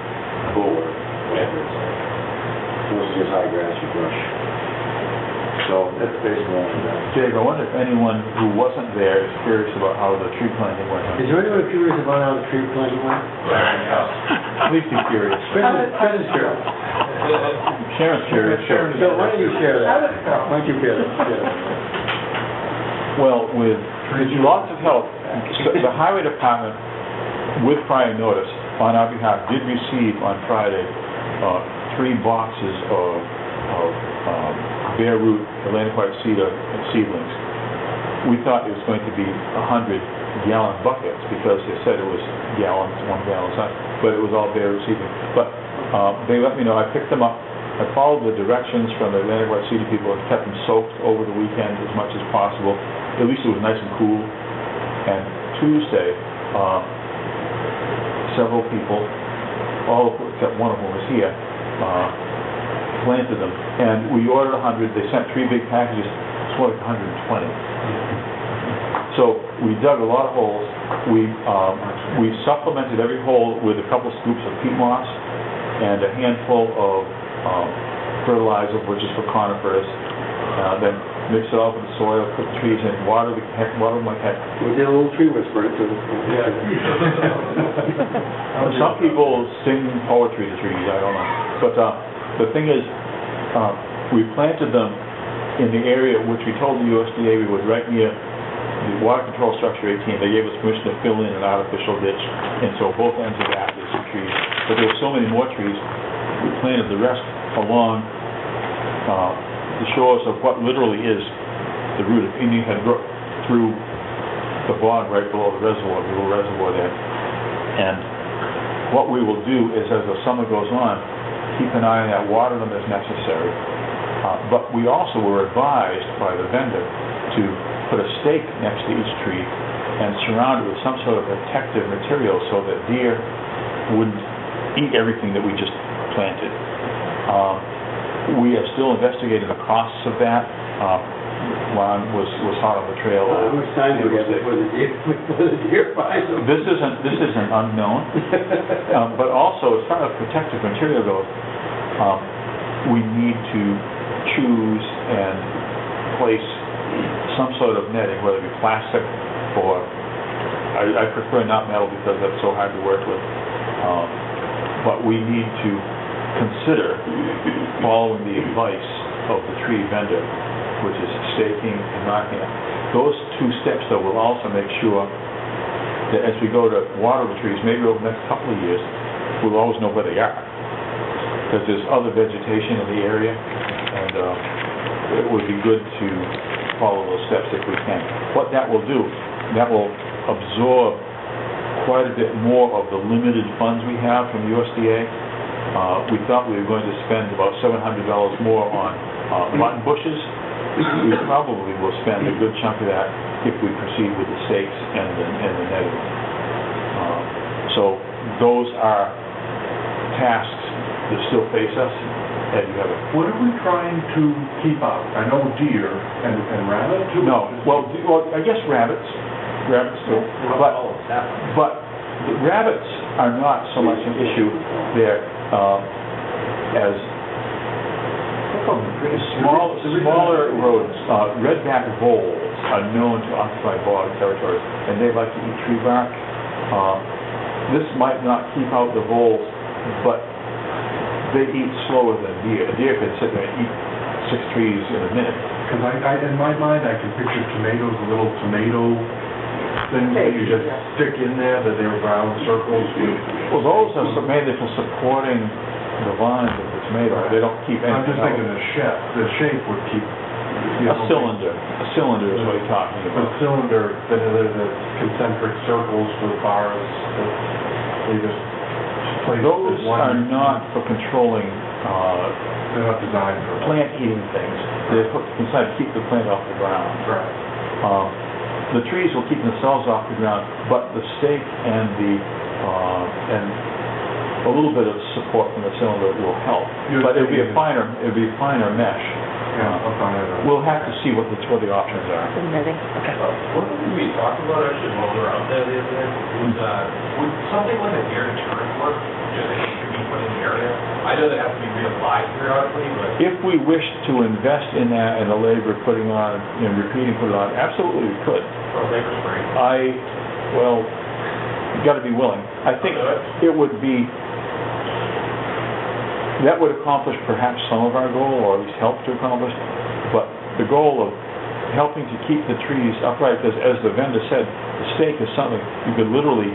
forward, whatever it's like. Mostly just high grass or brush. So that's basically all of that. Dave, I wonder if anyone who wasn't there is curious about how the tree planting went. Is there anyone curious about how the tree planting went? Please be curious. Chris is curious. Sharon's curious, sure. So why don't you share that? Why don't you share that? Well, with lots of help, the highway department, with prior notice, on our behalf, did receive on Friday 3 boxes of bare root Atlantic white cedar seedlings. We thought it was going to be 100-gallon buckets because they said it was gallons, 1 gallon size, but it was all bare root seedlings. But they let me know. I picked them up. I followed the directions from the Atlantic white cedar people and kept them soaked over the weekend as much as possible. At least it was nice and cool. And Tuesday, several people, all except one of them was here, planted them. And we ordered 100. They sent 3 big packages. It's more like 120. So we dug a lot of holes. we supplemented every hole with a couple scoops of peat moss and a handful of fertilizer, which is for conifers. Then mix it all with the soil, put the trees in, water them like heck. We did a little tree whisperer too. Some people sing poetry to trees, I don't know. But the thing is, we planted them in the area which we told the USDA we would right near the water control structure 18. They gave us permission to fill in an artificial ditch, and so both ends of that is some trees. But there were so many more trees, we planted the rest along the shores of what literally is the root of Indian Head Brook through the bog right below the reservoir, the little reservoir there. And what we will do is, as the summer goes on, keep an eye on that, water them as necessary. But we also were advised by the vendor to put a stake next to each tree and surround it with some sort of protective material so that deer wouldn't eat everything that we just planted. We are still investigating the costs of that. Ron was hot on the trail. How much time do we have before the deer finds them? This isn't unknown, but also as far as protective material goes, we need to choose and place some sort of netting, whether it be plastic or I prefer not metal because that's so hard to work with. But we need to consider following the advice of the tree vendor, which is staking and knocking it. Those two steps, though, will also make sure that as we go to water the trees, maybe over the next couple of years, we'll always know where they are. Because there's other vegetation in the area, and it would be good to follow those steps if we can. What that will do, that will absorb quite a bit more of the limited funds we have from the USDA. We thought we were going to spend about $700 more on mutton bushes. We probably will spend a good chunk of that if we proceed with the stakes and the netting. So those are tasks that still face us. Ed, you have it. What are we trying to keep out? I know deer and rabbits too. No, well, I guess rabbits too. But the rabbits are not so much an issue there as smaller rodents. Red-backed voles are known to occupy bog territories, and they like to eat tree bark. This might not keep out the voles, but they eat slower than deer. A deer can sit there and eat 6 trees in a minute. Because in my mind, I can picture tomatoes, little tomato things that you just stick in there, that they're round circles with. Well, those are mainly for supporting the vines of the tomato. They don't keep anything. I'm just thinking the shape would keep. A cylinder is what you're talking A about. cylinder, that are the concentric circles with bars that they just place. Those are not for controlling they're not designed for plant-eating things. They're put inside to keep the plant off the ground. Right. The trees will keep themselves off the ground, but the stake and and a little bit of support from the cylinder will help. But it'll be a finer mesh. We'll have to see what the options are. The netting, okay. One of the things we talked about actually while we were out there the other day was, would something like a deer deterrent work, just a should be put in the area? I know that has to be reapplied periodically, but... If we wish to invest in that and the labor putting on, repeating, put it on, absolutely we could. Or labor spray. Well, you've got to be willing. I think it would be, that would accomplish perhaps some of our goal, or at least help to accomplish, but the goal of helping to keep the trees upright, because as the vendor said, the stake is something you could literally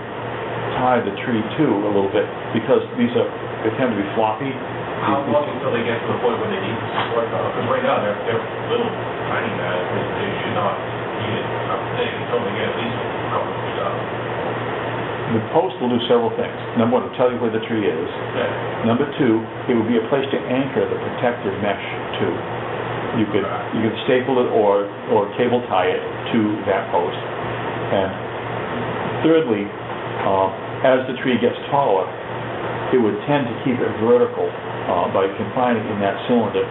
tie the tree to a little bit, because they tend to be floppy. How long until they get to the point where they need to support them? Because right now, they're little tiny guys, they should not need it until they get at least a couple of feet up. The post will do several things. Number one, it'll tell you where the tree is. Yeah. Number two, it will be a place to anchor the protective mesh to. You could staple it or cable tie it to that post. And thirdly, as the tree gets taller, it would tend to keep it vertical by confining it in that cylinder.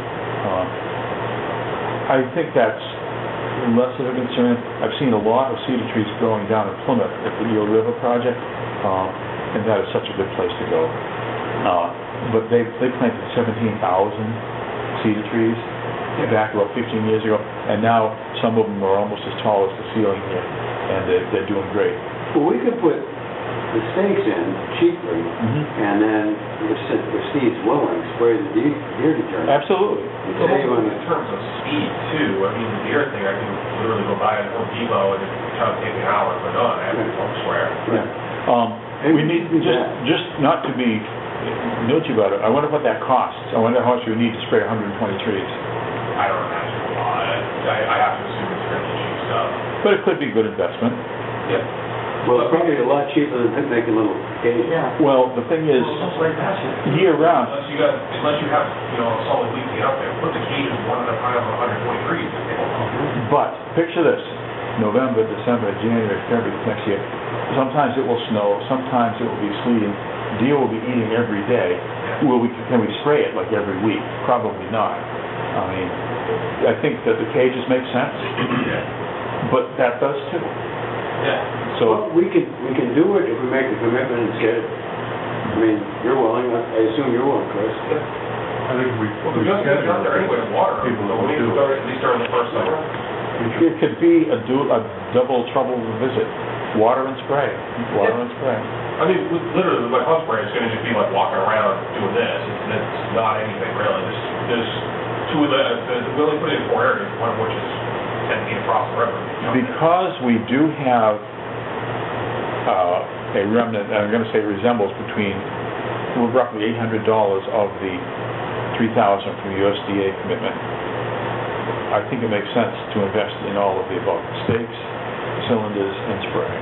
I think that's less of a concern. I've seen a lot of cedar trees growing down in Plymouth at the Eel River project, and that is such a good place to go. But they planted 17,000 cedar trees back about 15 years ago, and now some of them are almost as tall as the ceiling here, and they're doing great. Well, we could put the stakes in cheaply, and then if Steve's willing, spray the deer deterrent. Absolutely. And But save also on in terms of speed too, I mean, the deer thing, I can literally go by at Home Depot and it's trying to take me an hour, but no, I have to go swear. We need, just not to be nudgy about it, I wonder what that costs. I wonder how much you need to spray 120 trees. I don't imagine a lot. I have to assume it's fairly cheap stuff. But it could be good investment. Yeah. Well, it's probably a lot cheaper than making little cages. Well, the thing is, year round, Unless you have, a solid week to get up there, put the cages one at a time on 120 trees. but picture this, November, December, January, February next year. Sometimes it will snow, sometimes it will be sleeting. Deer will be eating every day. Can we spray it like every week? Probably not. I mean, I think that the cages make sense, but that does too. Yeah. So Well, we can do it if we make the commitment and get it. I mean, you're willing, I assume you're willing, Chris. I think we Well, they're just gonna out there anyway to water. People that So we need to do. start at least during the first summer. it could be a double trouble visit. Water and spray, water and spray. I mean, literally, with my pump spray, it's gonna just be like walking around doing this. It's not anything really. There's two of we only put it in 4 areas, one of which is 10 feet across the river. Because we do have a remnant, I'm going to say resembles between roughly $800 of the $3,000 from the USDA commitment. I think it makes sense to invest in all of the above, stakes, cylinders, and spray,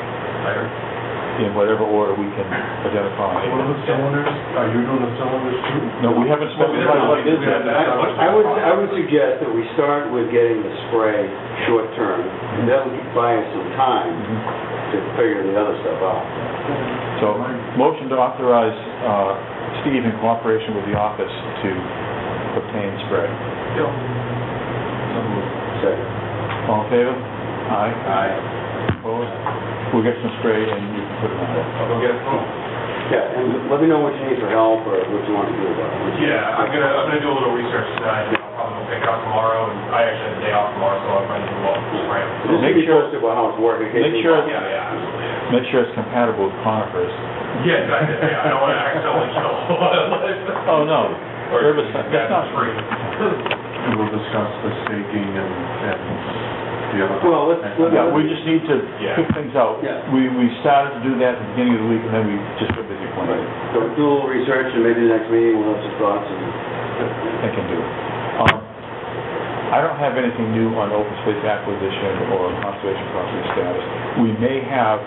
in whatever order we can identify. What are the cylinders? Are you doing the cylinders too? No, we haven't specified what it is yet. I would suggest that we start with getting the spray short term, and that'll buy us some time to figure the other stuff out. So, motion to authorize Steve in cooperation with the office to obtain spray. Second. All in favor? Aye. Aye. Opposed? We'll get some spray and you can put it on. I'll go get it from them. Yeah, and let me know what you need for help or what you want to do about it. Yeah, I'm gonna do a little research tonight, and I'll probably go pick it up tomorrow, and I actually have the day off tomorrow, so I'm ready to go up and spray them. Just Make be sure- posted about how it's working. in case make you- sure- Yeah, absolutely. Make sure it's compatible with conifers. Yeah, exactly, yeah, I don't wanna accidentally kill wildlife. Oh, no. Or Herbicide, that's not free. We will discuss the staking and the other. Well, let's. Yeah, we just need to Yeah. pick things out. Yeah. We started to do that at the beginning of the week, and then we just got busy Right. planning. So do a little research, and maybe the next meeting we'll have some thoughts and. I can do it. I don't have anything new on open space acquisition or conservation property status. We may have,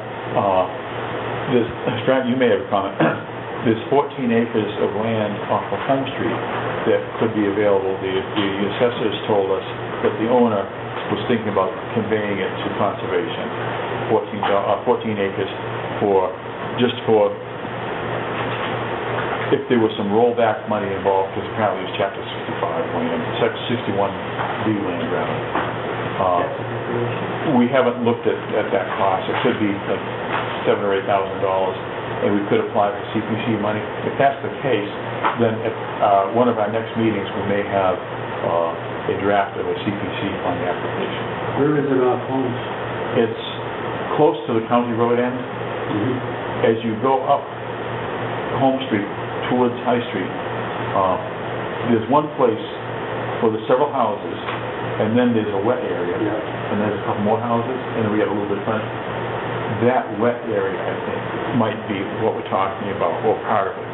Stratton, you may have a comment. There's 14 acres of land off of Home Street that could be available. The assessors told us that the owner was thinking about conveying it to conservation. 14 acres just for, if there was some rollback money involved, because apparently it's Chapter 65 land, 61D land rather. We haven't looked at that cost. It could be like $7,000 or $8,000, and we could apply for CPC money. If that's the case, then at one of our next meetings, we may have a draft of a CPC fund application. Where is it off Holmes? It's close to the county road end. As you go up Home Street towards High Street, there's one place where there's several houses, and then there's a wet area, and there's a couple more houses, and then we got a little bit of front. That wet area, I think, might be what we're talking about, or part of it.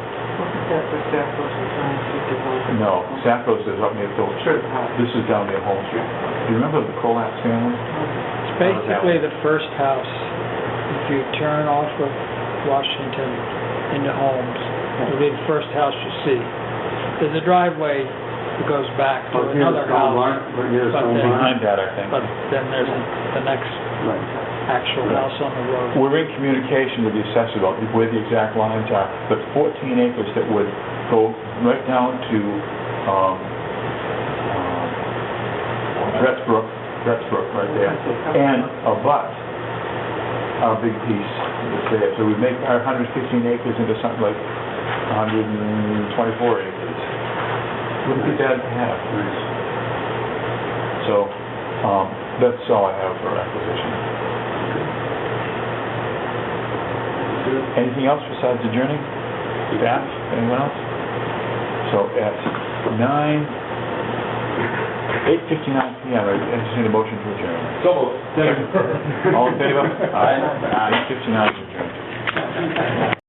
That's what Stafford was trying to develop. No, Sappos is up near Phillips Street. This is down near Home Street. Do you remember the Colac family? It's basically the first house. If you turn off of Washington into Holmes, it'll be the first house you see. There's a driveway that goes back to another house. Behind that, I think. But then there's the next actual house on the road. We're in communication with the assessor about where the exact lines are, but 14 acres that would go right down to Brett Brook, That's Brook right there. And abut our big piece that's there. So we make our 115 acres into something like 124 acres. Wouldn't be bad to have. So, that's all I have for acquisition. Anything else besides adjourning? Staff, anyone else? So at 8:59 PM, I entertain a motion to adjourn. So moved. All in favor? Aye. 8:59 is adjourned.